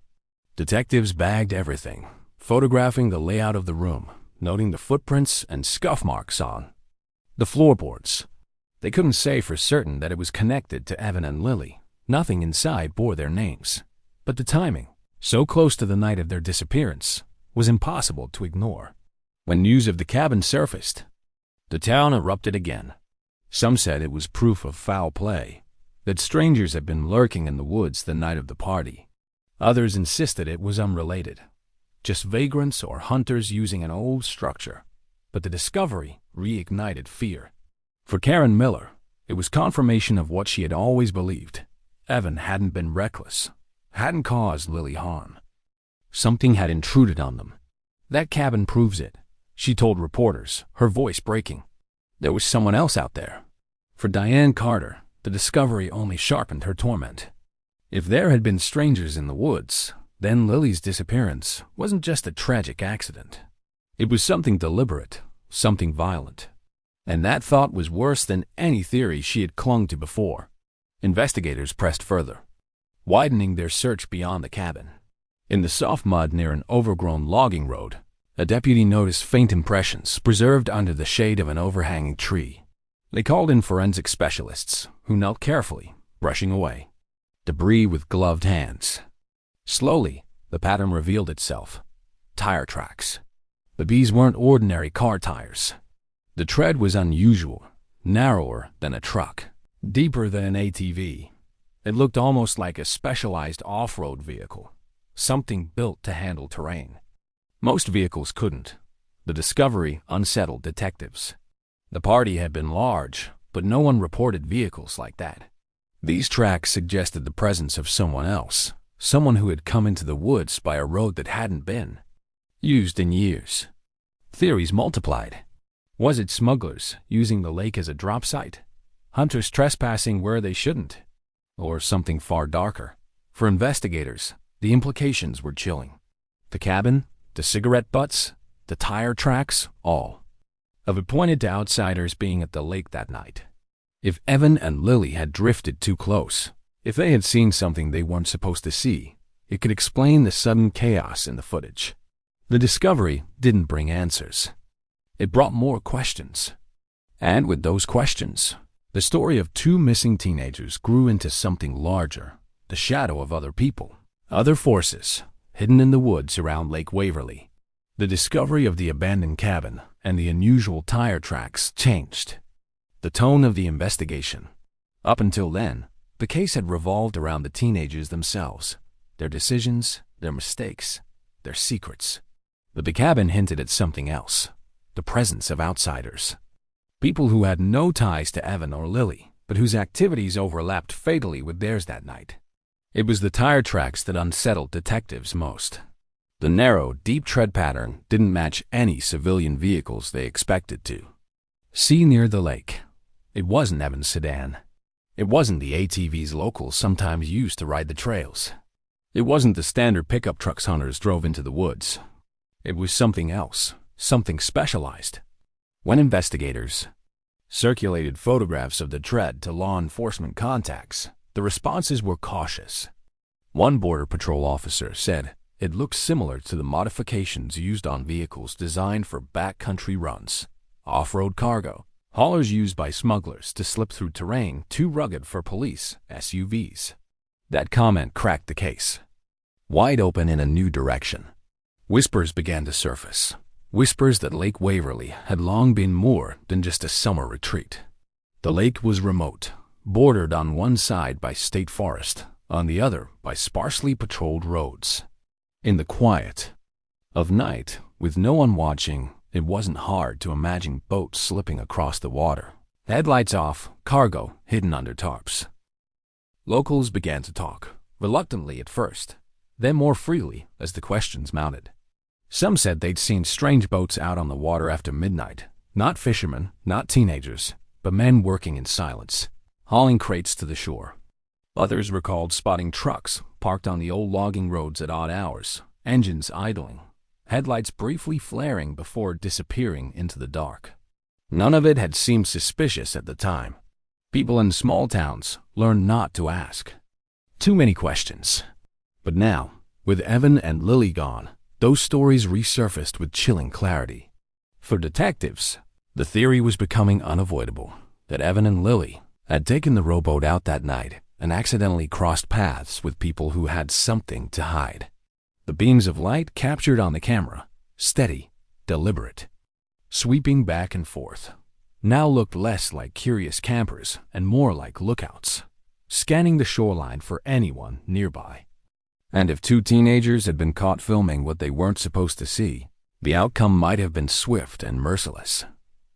Detectives bagged everything, photographing the layout of the room, noting the footprints and scuff marks on the floorboards. They couldn't say for certain that it was connected to Evan and Lily. Nothing inside bore their names. But the timing, so close to the night of their disappearance, was impossible to ignore. When news of the cabin surfaced, the town erupted again. Some said it was proof of foul play, that strangers had been lurking in the woods the night of the party. Others insisted it was unrelated, just vagrants or hunters using an old structure. But the discovery reignited fear. For Karen Miller, it was confirmation of what she had always believed. Evan hadn't been reckless, hadn't caused Lily harm. Something had intruded on them. That cabin proves it, she told reporters, her voice breaking. There was someone else out there. For Diane Carter, the discovery only sharpened her torment. If there had been strangers in the woods, Then Lily's disappearance wasn't just a tragic accident. It was something deliberate, something violent. And that thought was worse than any theory she had clung to before. Investigators pressed further, widening their search beyond the cabin. In the soft mud near an overgrown logging road, a deputy noticed faint impressions preserved under the shade of an overhanging tree. They called in forensic specialists, who knelt carefully, brushing away debris with gloved hands. Slowly, the pattern revealed itself. Tire tracks. But these weren't ordinary car tires. The tread was unusual, narrower than a truck, deeper than an ATV. It looked almost like a specialized off-road vehicle, something built to handle terrain. Most vehicles couldn't. The discovery unsettled detectives. The party had been large, but no one reported vehicles like that. These tracks suggested the presence of someone else, someone who had come into the woods by a road that hadn't been used in years. Theories multiplied. Was it smugglers using the lake as a drop site? Hunters trespassing where they shouldn't? Or something far darker? For investigators, the implications were chilling. The cabin, the cigarette butts, the tire tracks, all of it pointed to outsiders being at the lake that night. If Evan and Lily had drifted too close, if they had seen something they weren't supposed to see, it could explain the sudden chaos in the footage. The discovery didn't bring answers. It brought more questions. And with those questions, the story of two missing teenagers grew into something larger, the shadow of other people, other forces, hidden in the woods around Lake Waverly. The discovery of the abandoned cabin and the unusual tire tracks changed the tone of the investigation. Up until then, the case had revolved around the teenagers themselves, their decisions, their mistakes, their secrets. But the cabin hinted at something else, the presence of outsiders. People who had no ties to Evan or Lily, but whose activities overlapped fatally with theirs that night. It was the tire tracks that unsettled detectives most. The narrow, deep tread pattern didn't match any civilian vehicles they expected to see near the lake. It wasn't Evan's sedan. It wasn't the ATVs locals sometimes used to ride the trails. It wasn't the standard pickup trucks hunters drove into the woods. It was something else, something specialized. When investigators circulated photographs of the tread to law enforcement contacts, the responses were cautious. One Border Patrol officer said it looked similar to the modifications used on vehicles designed for backcountry runs, off-road cargo, haulers used by smugglers to slip through terrain too rugged for police SUVs. That comment cracked the case wide open in a new direction. Whispers began to surface, whispers that Lake Waverly had long been more than just a summer retreat. The lake was remote, bordered on one side by state forest, on the other by sparsely patrolled roads. In the quiet of night, with no one watching, it wasn't hard to imagine boats slipping across the water, headlights off, cargo hidden under tarps. Locals began to talk, reluctantly at first, then more freely as the questions mounted. Some said they'd seen strange boats out on the water after midnight, not fishermen, not teenagers, but men working in silence, hauling crates to the shore. Others recalled spotting trucks parked on the old logging roads at odd hours, engines idling, headlights briefly flaring before disappearing into the dark. None of it had seemed suspicious at the time. People in small towns learned not to ask too many questions. But now, with Evan and Lily gone, those stories resurfaced with chilling clarity. For detectives, the theory was becoming unavoidable that Evan and Lily had taken the rowboat out that night and accidentally crossed paths with people who had something to hide. The beams of light captured on the camera, steady, deliberate, sweeping back and forth, now looked less like curious campers and more like lookouts, scanning the shoreline for anyone nearby. And if two teenagers had been caught filming what they weren't supposed to see, the outcome might have been swift and merciless.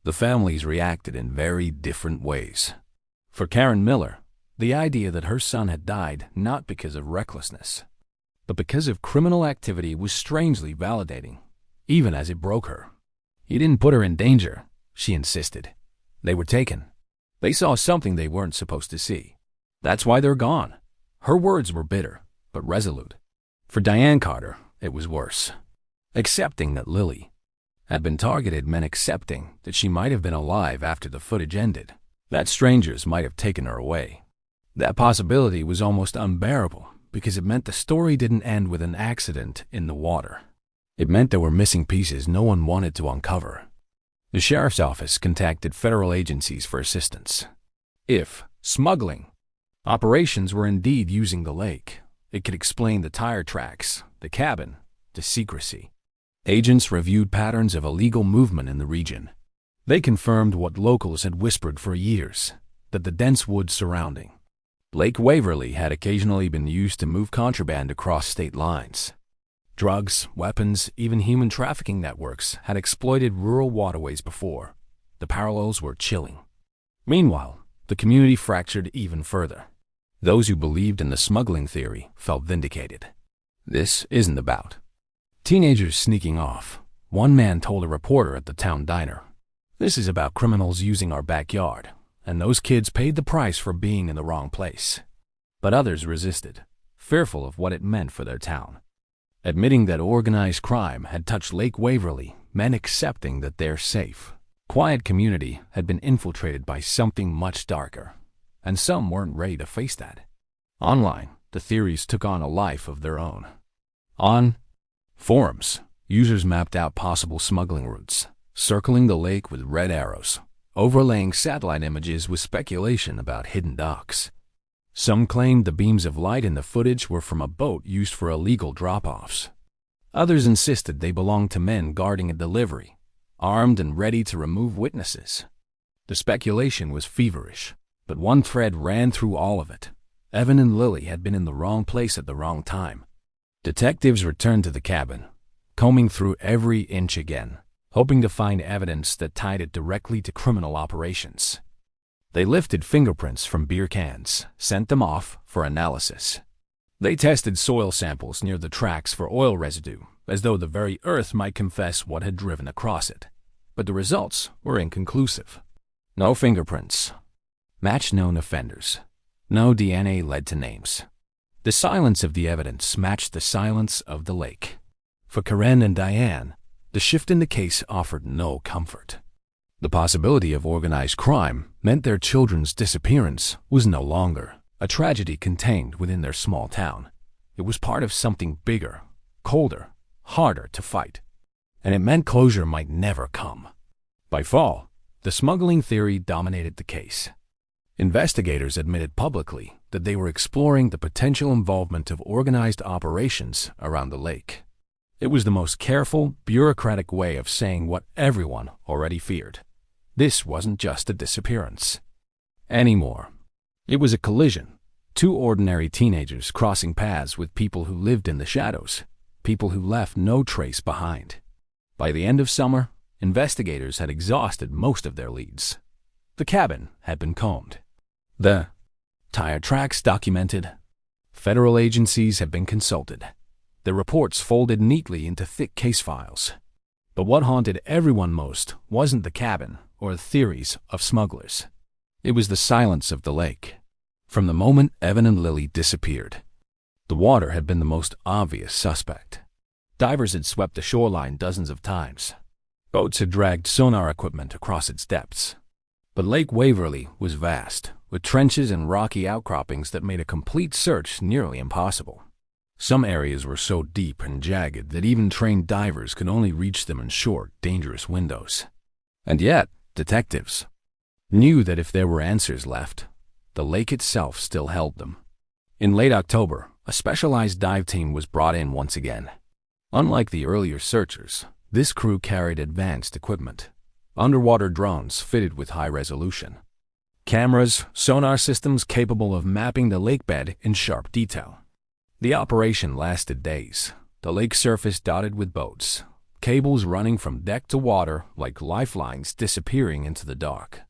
The families reacted in very different ways. For Karen Miller, the idea that her son had died not because of recklessness, but because of criminal activity was strangely validating, even as it broke her. He didn't put her in danger, she insisted. They were taken. They saw something they weren't supposed to see. That's why they're gone. Her words were bitter, but resolute. For Diane Carter, it was worse. Accepting that Lily had been targeted meant accepting that she might have been alive after the footage ended, that strangers might have taken her away. That possibility was almost unbearable because it meant the story didn't end with an accident in the water. It meant there were missing pieces no one wanted to uncover. The sheriff's office contacted federal agencies for assistance. If smuggling operations were indeed using the lake, it could explain the tire tracks, the cabin, the secrecy. Agents reviewed patterns of illegal movement in the region. They confirmed what locals had whispered for years, that the dense woods surrounding Lake Waverly had occasionally been used to move contraband across state lines. Drugs, weapons, even human trafficking networks had exploited rural waterways before. The parallels were chilling. Meanwhile, the community fractured even further. Those who believed in the smuggling theory felt vindicated. This isn't about teenagers sneaking off, one man told a reporter at the town diner. This is about criminals using our backyard, and those kids paid the price for being in the wrong place. But others resisted, fearful of what it meant for their town. Admitting that organized crime had touched Lake Waverly meant accepting that their safe, quiet community had been infiltrated by something much darker, and some weren't ready to face that. Online, the theories took on a life of their own. On forums, users mapped out possible smuggling routes, circling the lake with red arrows, overlaying satellite images with speculation about hidden docks. Some claimed the beams of light in the footage were from a boat used for illegal drop-offs. Others insisted they belonged to men guarding a delivery, armed and ready to remove witnesses. The speculation was feverish, but one thread ran through all of it. Evan and Lily had been in the wrong place at the wrong time. Detectives returned to the cabin, combing through every inch again, hoping to find evidence that tied it directly to criminal operations. They lifted fingerprints from beer cans, sent them off for analysis. They tested soil samples near the tracks for oil residue, as though the very earth might confess what had driven across it. But the results were inconclusive. No fingerprints matched known offenders. No DNA led to names. The silence of the evidence matched the silence of the lake. For Karen and Diane, the shift in the case offered no comfort. The possibility of organized crime meant their children's disappearance was no longer a tragedy contained within their small town. It was part of something bigger, colder, harder to fight. And it meant closure might never come. By fall, the smuggling theory dominated the case. Investigators admitted publicly that they were exploring the potential involvement of organized operations around the lake. It was the most careful, bureaucratic way of saying what everyone already feared. This wasn't just a disappearance anymore. It was a collision. Two ordinary teenagers crossing paths with people who lived in the shadows, people who left no trace behind. By the end of summer, investigators had exhausted most of their leads. The cabin had been combed. The tire tracks documented. Federal agencies had been consulted. The reports folded neatly into thick case files. But what haunted everyone most wasn't the cabin or the theories of smugglers. It was the silence of the lake. From the moment Evan and Lily disappeared, the water had been the most obvious suspect. Divers had swept the shoreline dozens of times. Boats had dragged sonar equipment across its depths. But Lake Waverly was vast, with trenches and rocky outcroppings that made a complete search nearly impossible. Some areas were so deep and jagged that even trained divers could only reach them in short, dangerous windows. And yet, detectives knew that if there were answers left, the lake itself still held them. In late October, a specialized dive team was brought in once again. Unlike the earlier searchers, this crew carried advanced equipment. Underwater drones fitted with high resolution. Cameras, sonar systems capable of mapping the lakebed in sharp detail. The operation lasted days. The lake surface dotted with boats, cables running from deck to water like lifelines disappearing into the dark.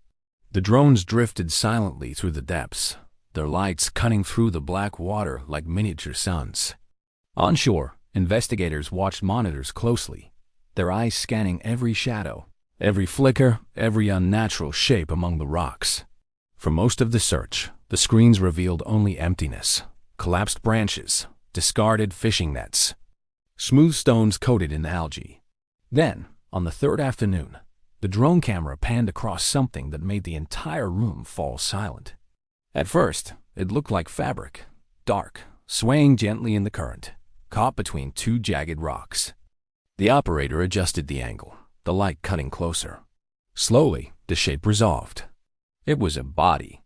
The drones drifted silently through the depths, their lights cutting through the black water like miniature suns. Onshore, investigators watched monitors closely, their eyes scanning every shadow, every flicker, every unnatural shape among the rocks. For most of the search, the screens revealed only emptiness, collapsed branches, discarded fishing nets, smooth stones coated in algae. Then, on the third afternoon, the drone camera panned across something that made the entire room fall silent. At first, it looked like fabric, dark, swaying gently in the current, caught between two jagged rocks. The operator adjusted the angle, the light cutting closer. Slowly, the shape resolved. It was a body.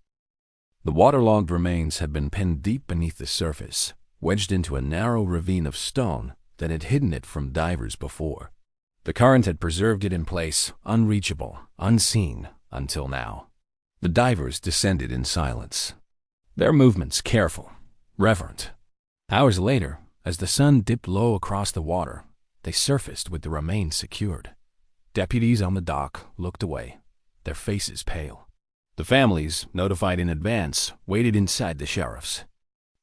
The waterlogged remains had been pinned deep beneath the surface, wedged into a narrow ravine of stone that had hidden it from divers before. The current had preserved it in place, unreachable, unseen, until now. The divers descended in silence, their movements careful, reverent. Hours later, as the sun dipped low across the water, they surfaced with the remains secured. Deputies on the dock looked away, their faces pale. The families, notified in advance, waited inside the sheriff's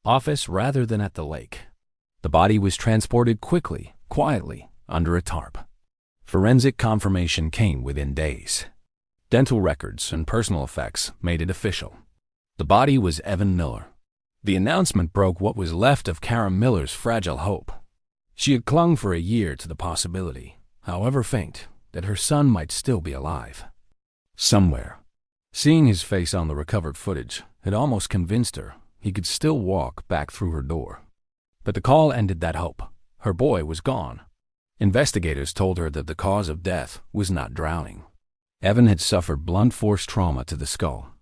office rather than at the lake. The body was transported quickly, quietly, under a tarp. Forensic confirmation came within days. Dental records and personal effects made it official. The body was Evan Miller. The announcement broke what was left of Karen Miller's fragile hope. She had clung for a year to the possibility, however faint, that her son might still be alive. Somewhere. Seeing his face on the recovered footage had almost convinced her he could still walk back through her door. But the call ended that hope. Her boy was gone. Investigators told her that the cause of death was not drowning. Evan had suffered blunt force trauma to the skull,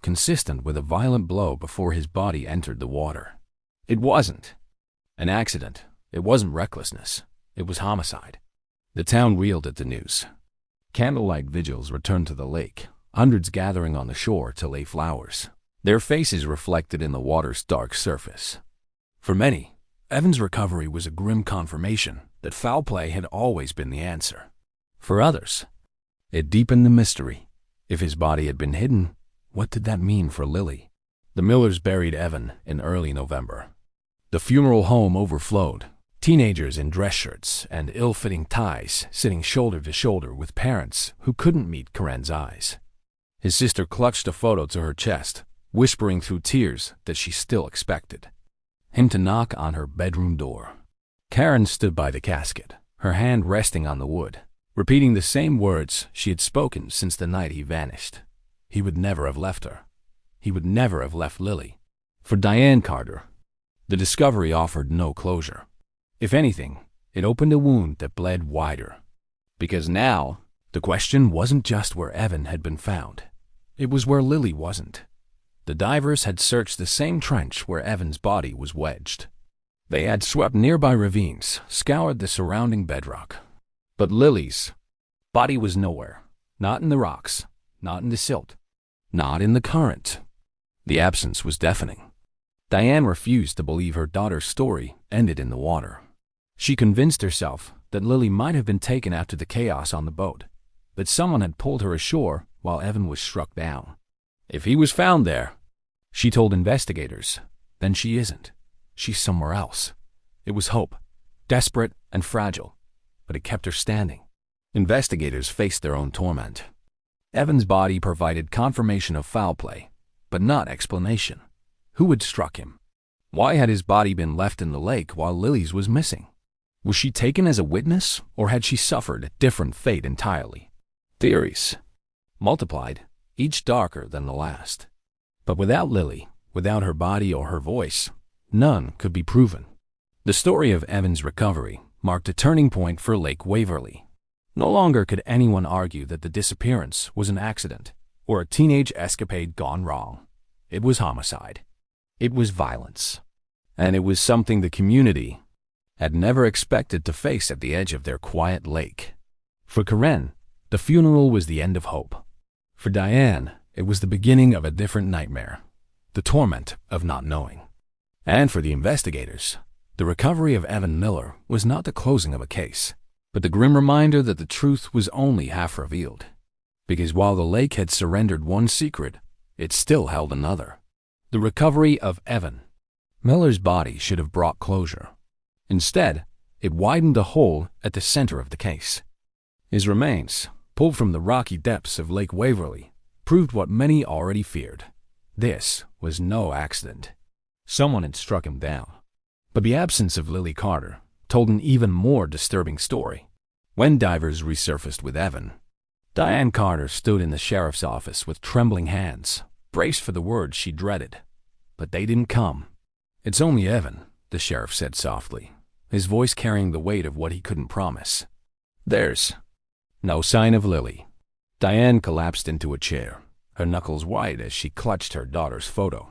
consistent with a violent blow before his body entered the water. It wasn't an accident. It wasn't recklessness. It was homicide. The town reeled at the news. Candlelight vigils returned to the lake, hundreds gathering on the shore to lay flowers, their faces reflected in the water's dark surface. For many, Evan's recovery was a grim confirmation that foul play had always been the answer. For others, it deepened the mystery. If his body had been hidden, what did that mean for Lily? The Millers buried Evan in early November. The funeral home overflowed, teenagers in dress shirts and ill-fitting ties sitting shoulder to shoulder with parents who couldn't meet Karen's eyes. His sister clutched a photo to her chest, whispering through tears that she still expected him to knock on her bedroom door. Karen stood by the casket, her hand resting on the wood, repeating the same words she had spoken since the night he vanished. He would never have left her. He would never have left Lily. For Diane Carter, the discovery offered no closure. If anything, it opened a wound that bled wider. Because now, the question wasn't just where Evan had been found. It was where Lily wasn't. The divers had searched the same trench where Evan's body was wedged. They had swept nearby ravines, scoured the surrounding bedrock. But Lily's body was nowhere. Not in the rocks, not in the silt, not in the current. The absence was deafening. Diane refused to believe her daughter's story ended in the water. She convinced herself that Lily might have been taken after the chaos on the boat, that someone had pulled her ashore while Evan was struck down. If he was found there, she told investigators, then she isn't. She's somewhere else. It was hope, desperate and fragile, but it kept her standing. Investigators faced their own torment. Evan's body provided confirmation of foul play, but not explanation. Who had struck him? Why had his body been left in the lake while Lily's was missing? Was she taken as a witness, or had she suffered a different fate entirely? Theories multiplied, each darker than the last. But without Lily, without her body or her voice, none could be proven. The story of Evan's recovery marked a turning point for Lake Waverly. No longer could anyone argue that the disappearance was an accident or a teenage escapade gone wrong. It was homicide. It was violence. And it was something the community had never expected to face at the edge of their quiet lake. For Karen, the funeral was the end of hope. For Diane, it was the beginning of a different nightmare, the torment of not knowing. And for the investigators, the recovery of Evan Miller was not the closing of a case, but the grim reminder that the truth was only half revealed. Because while the lake had surrendered one secret, it still held another. The recovery of Evan Miller's body should have brought closure. Instead, it widened the hole at the center of the case. His remains, pulled from the rocky depths of Lake Waverly, proved what many already feared. This was no accident. Someone had struck him down. But the absence of Lily Carter told an even more disturbing story. When divers resurfaced with Evan, Diane Carter stood in the sheriff's office with trembling hands, braced for the words she dreaded. But they didn't come. "It's only Evan," the sheriff said softly, his voice carrying the weight of what he couldn't promise. "There's no sign of Lily." Diane collapsed into a chair, her knuckles white as she clutched her daughter's photo.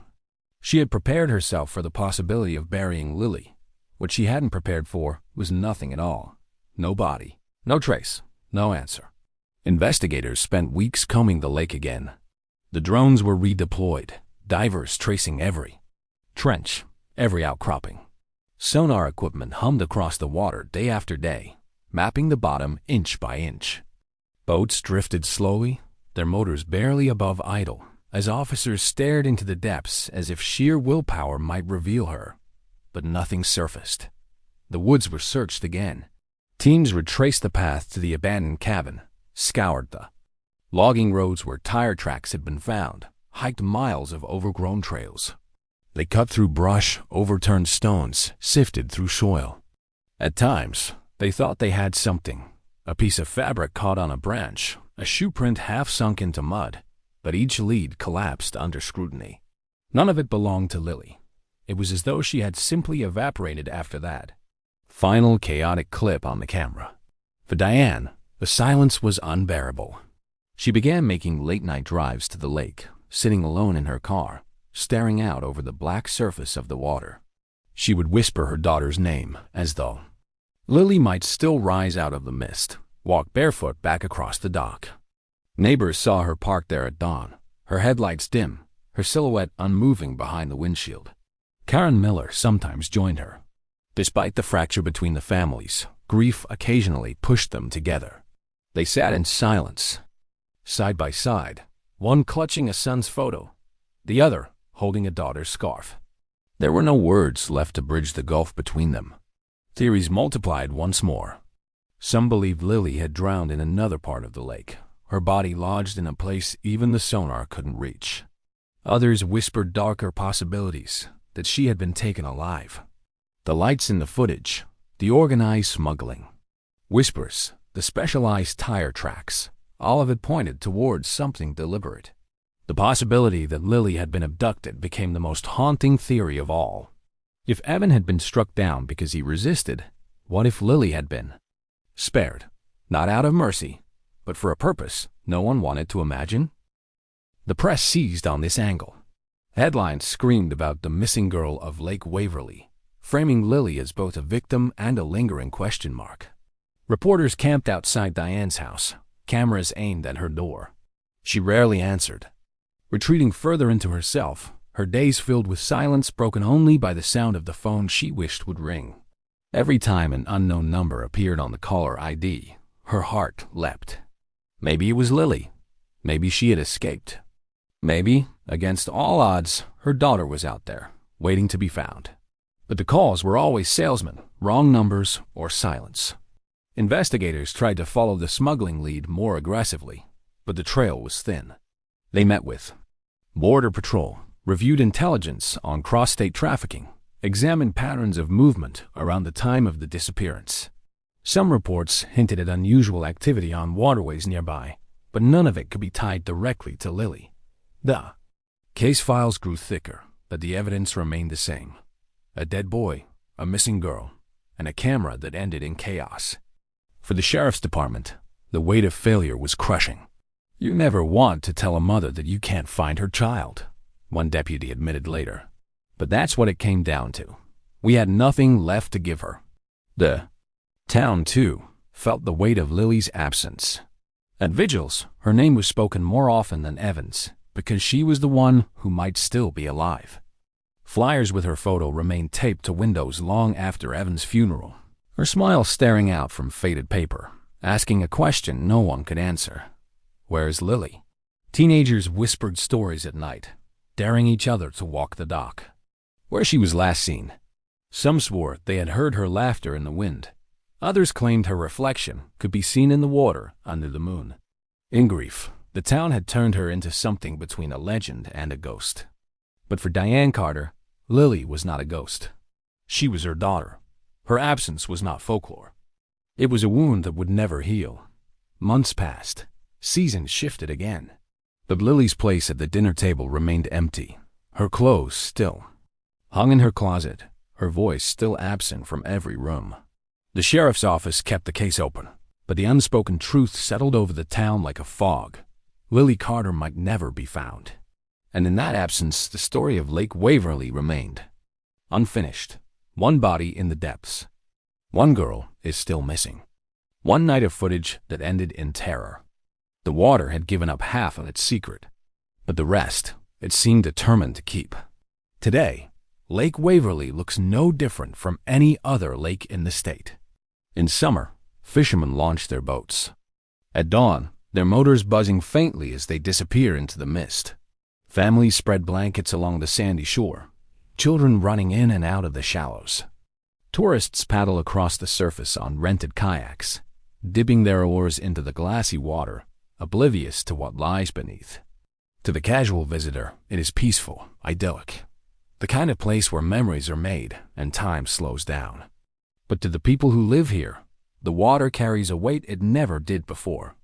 She had prepared herself for the possibility of burying Lily. What she hadn't prepared for was nothing at all. No body, no trace, no answer. Investigators spent weeks combing the lake again. The drones were redeployed, divers tracing every trench, every outcropping. Sonar equipment hummed across the water day after day, mapping the bottom inch by inch. Boats drifted slowly, their motors barely above idle, as officers stared into the depths as if sheer willpower might reveal her. But nothing surfaced. The woods were searched again. Teams retraced the path to the abandoned cabin, scoured the logging roads where tire tracks had been found, hiked miles of overgrown trails. They cut through brush, overturned stones, sifted through soil. At times, they thought they had something. A piece of fabric caught on a branch, a shoe print half sunk into mud, but each lead collapsed under scrutiny. None of it belonged to Lily. It was as though she had simply evaporated after that. Final chaotic clip on the camera. For Diane, the silence was unbearable. She began making late-night drives to the lake, sitting alone in her car, staring out over the black surface of the water. She would whisper her daughter's name, as though Lily might still rise out of the mist, walk barefoot back across the dock. Neighbors saw her parked there at dawn, her headlights dim, her silhouette unmoving behind the windshield. Karen Miller sometimes joined her. Despite the fracture between the families, grief occasionally pushed them together. They sat in silence, side by side, one clutching a son's photo, the other holding a daughter's scarf. There were no words left to bridge the gulf between them. Theories multiplied once more. Some believed Lily had drowned in another part of the lake, her body lodged in a place even the sonar couldn't reach. Others whispered darker possibilities, that she had been taken alive. The lights in the footage, the organized smuggling, whispers, the specialized tire tracks, all of it pointed towards something deliberate. The possibility that Lily had been abducted became the most haunting theory of all. If Evan had been struck down because he resisted, what if Lily had been spared, not out of mercy, but for a purpose no one wanted to imagine? The press seized on this angle. Headlines screamed about the missing girl of Lake Waverly, framing Lily as both a victim and a lingering question mark. Reporters camped outside Diane's house, cameras aimed at her door. She rarely answered. Retreating further into herself, her days filled with silence broken only by the sound of the phone she wished would ring. Every time an unknown number appeared on the caller ID, her heart leapt. Maybe it was Lily. Maybe she had escaped. Maybe, against all odds, her daughter was out there, waiting to be found. But the calls were always salesmen, wrong numbers, or silence. Investigators tried to follow the smuggling lead more aggressively, but the trail was thin. They met with Border Patrol, reviewed intelligence on cross-state trafficking, examined patterns of movement around the time of the disappearance. Some reports hinted at unusual activity on waterways nearby, but none of it could be tied directly to Lily. The case files grew thicker, but the evidence remained the same. A dead boy, a missing girl, and a camera that ended in chaos. For the sheriff's department, the weight of failure was crushing. "You never want to tell a mother that you can't find her child," one deputy admitted later. But that's what it came down to. We had nothing left to give her. The town, too, felt the weight of Lily's absence. At vigils, her name was spoken more often than Evan's, because she was the one who might still be alive. Flyers with her photo remained taped to windows long after Evan's funeral, her smile staring out from faded paper, asking a question no one could answer. Where's Lily? Teenagers whispered stories at night, daring each other to walk the dock. Where she was last seen. Some swore they had heard her laughter in the wind. Others claimed her reflection could be seen in the water under the moon. In grief, the town had turned her into something between a legend and a ghost. But for Diane Carter, Lily was not a ghost. She was her daughter. Her absence was not folklore. It was a wound that would never heal. Months passed. Seasons shifted again. But Lily's place at the dinner table remained empty. Her clothes still hung in her closet, her voice still absent from every room. The sheriff's office kept the case open, but the unspoken truth settled over the town like a fog. Lily Carter might never be found. And in that absence, the story of Lake Waverly remained unfinished. One body in the depths. One girl is still missing. One night of footage that ended in terror. The water had given up half of its secret, but the rest it seemed determined to keep. Today, Lake Waverly looks no different from any other lake in the state. In summer, fishermen launch their boats. At dawn, their motors buzzing faintly as they disappear into the mist. Families spread blankets along the sandy shore, children running in and out of the shallows. Tourists paddle across the surface on rented kayaks, dipping their oars into the glassy water, oblivious to what lies beneath. To the casual visitor, it is peaceful, idyllic, the kind of place where memories are made and time slows down. But to the people who live here, the water carries a weight it never did before.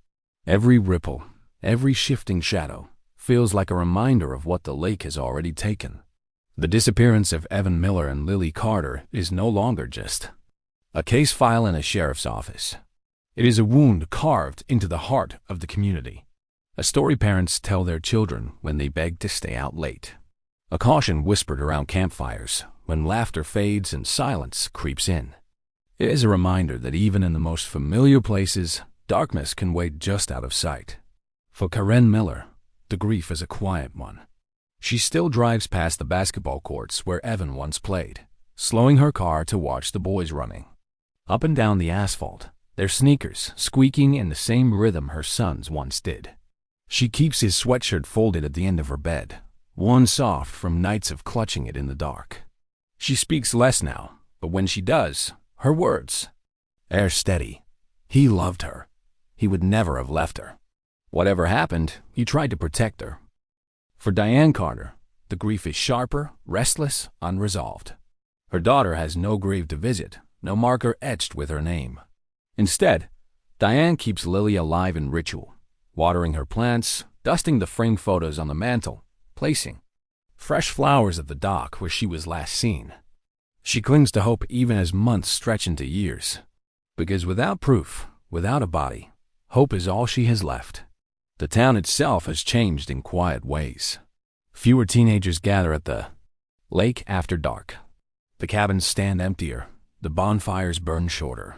Every ripple, every shifting shadow, feels like a reminder of what the lake has already taken. The disappearance of Evan Miller and Lily Carter is no longer just a case file in a sheriff's office. It is a wound carved into the heart of the community. A story parents tell their children when they beg to stay out late. A caution whispered around campfires when laughter fades and silence creeps in. It is a reminder that even in the most familiar places, darkness can wait just out of sight. For Karen Miller, the grief is a quiet one. She still drives past the basketball courts where Evan once played, slowing her car to watch the boys running. Up and down the asphalt, their sneakers squeaking in the same rhythm her sons once did. She keeps his sweatshirt folded at the end of her bed, worn soft from nights of clutching it in the dark. She speaks less now, but when she does, her words are steady. He loved her. He would never have left her. Whatever happened, he tried to protect her. For Diane Carter, the grief is sharper, restless, unresolved. Her daughter has no grave to visit, no marker etched with her name. Instead, Diane keeps Lily alive in ritual, watering her plants, dusting the framed photos on the mantel, placing fresh flowers at the dock where she was last seen. She clings to hope even as months stretch into years. Because without proof, without a body, hope is all she has left. The town itself has changed in quiet ways. Fewer teenagers gather at the lake after dark. The cabins stand emptier, the bonfires burn shorter.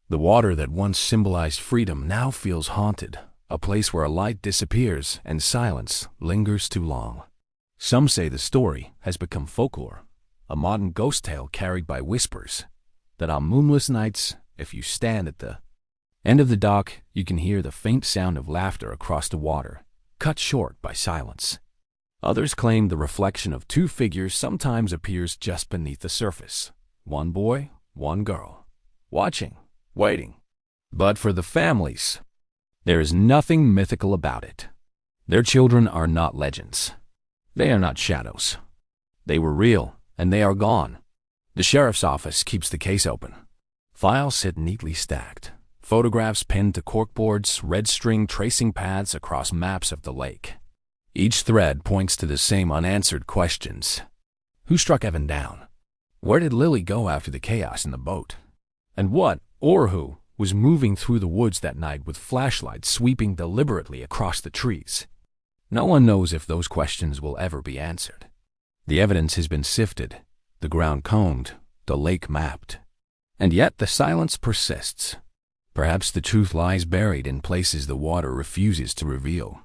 The water that once symbolized freedom now feels haunted, a place where a light disappears and silence lingers too long. Some say the story has become folklore, a modern ghost tale carried by whispers, that on moonless nights, if you stand at the end of the dock, you can hear the faint sound of laughter across the water, cut short by silence. Others claim the reflection of two figures sometimes appears just beneath the surface. One boy, one girl. Watching, waiting. But for the families, there is nothing mythical about it. Their children are not legends. They are not shadows. They were real, and they are gone. The sheriff's office keeps the case open. Files sit neatly stacked. Photographs pinned to corkboards, red string tracing paths across maps of the lake. Each thread points to the same unanswered questions. Who struck Evan down? Where did Lily go after the chaos in the boat? And what, or who, was moving through the woods that night with flashlights sweeping deliberately across the trees? No one knows if those questions will ever be answered. The evidence has been sifted, the ground combed, the lake mapped. And yet the silence persists. Perhaps the truth lies buried in places the water refuses to reveal.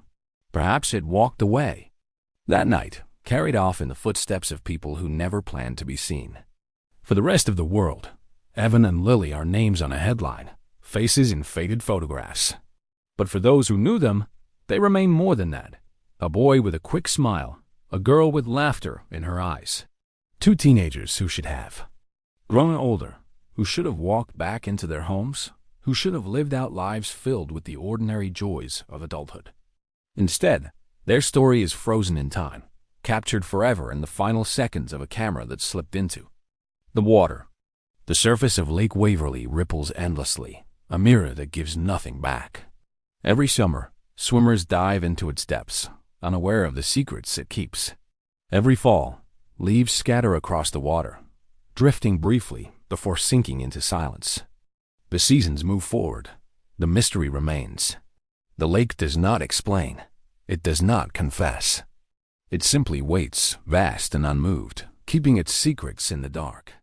Perhaps it walked away. That night, carried off in the footsteps of people who never planned to be seen. For the rest of the world, Evan and Lily are names on a headline, faces in faded photographs. But for those who knew them, they remain more than that. A boy with a quick smile, a girl with laughter in her eyes. Two teenagers who should have grown older, who should have walked back into their homes, who should have lived out lives filled with the ordinary joys of adulthood. Instead, their story is frozen in time, captured forever in the final seconds of a camera that slipped into The water. The surface of Lake Waverly ripples endlessly, a mirror that gives nothing back. Every summer, swimmers dive into its depths, unaware of the secrets it keeps. Every fall, leaves scatter across the water, drifting briefly before sinking into silence. The seasons move forward. The mystery remains. The lake does not explain. It does not confess. It simply waits, vast and unmoved, keeping its secrets in the dark.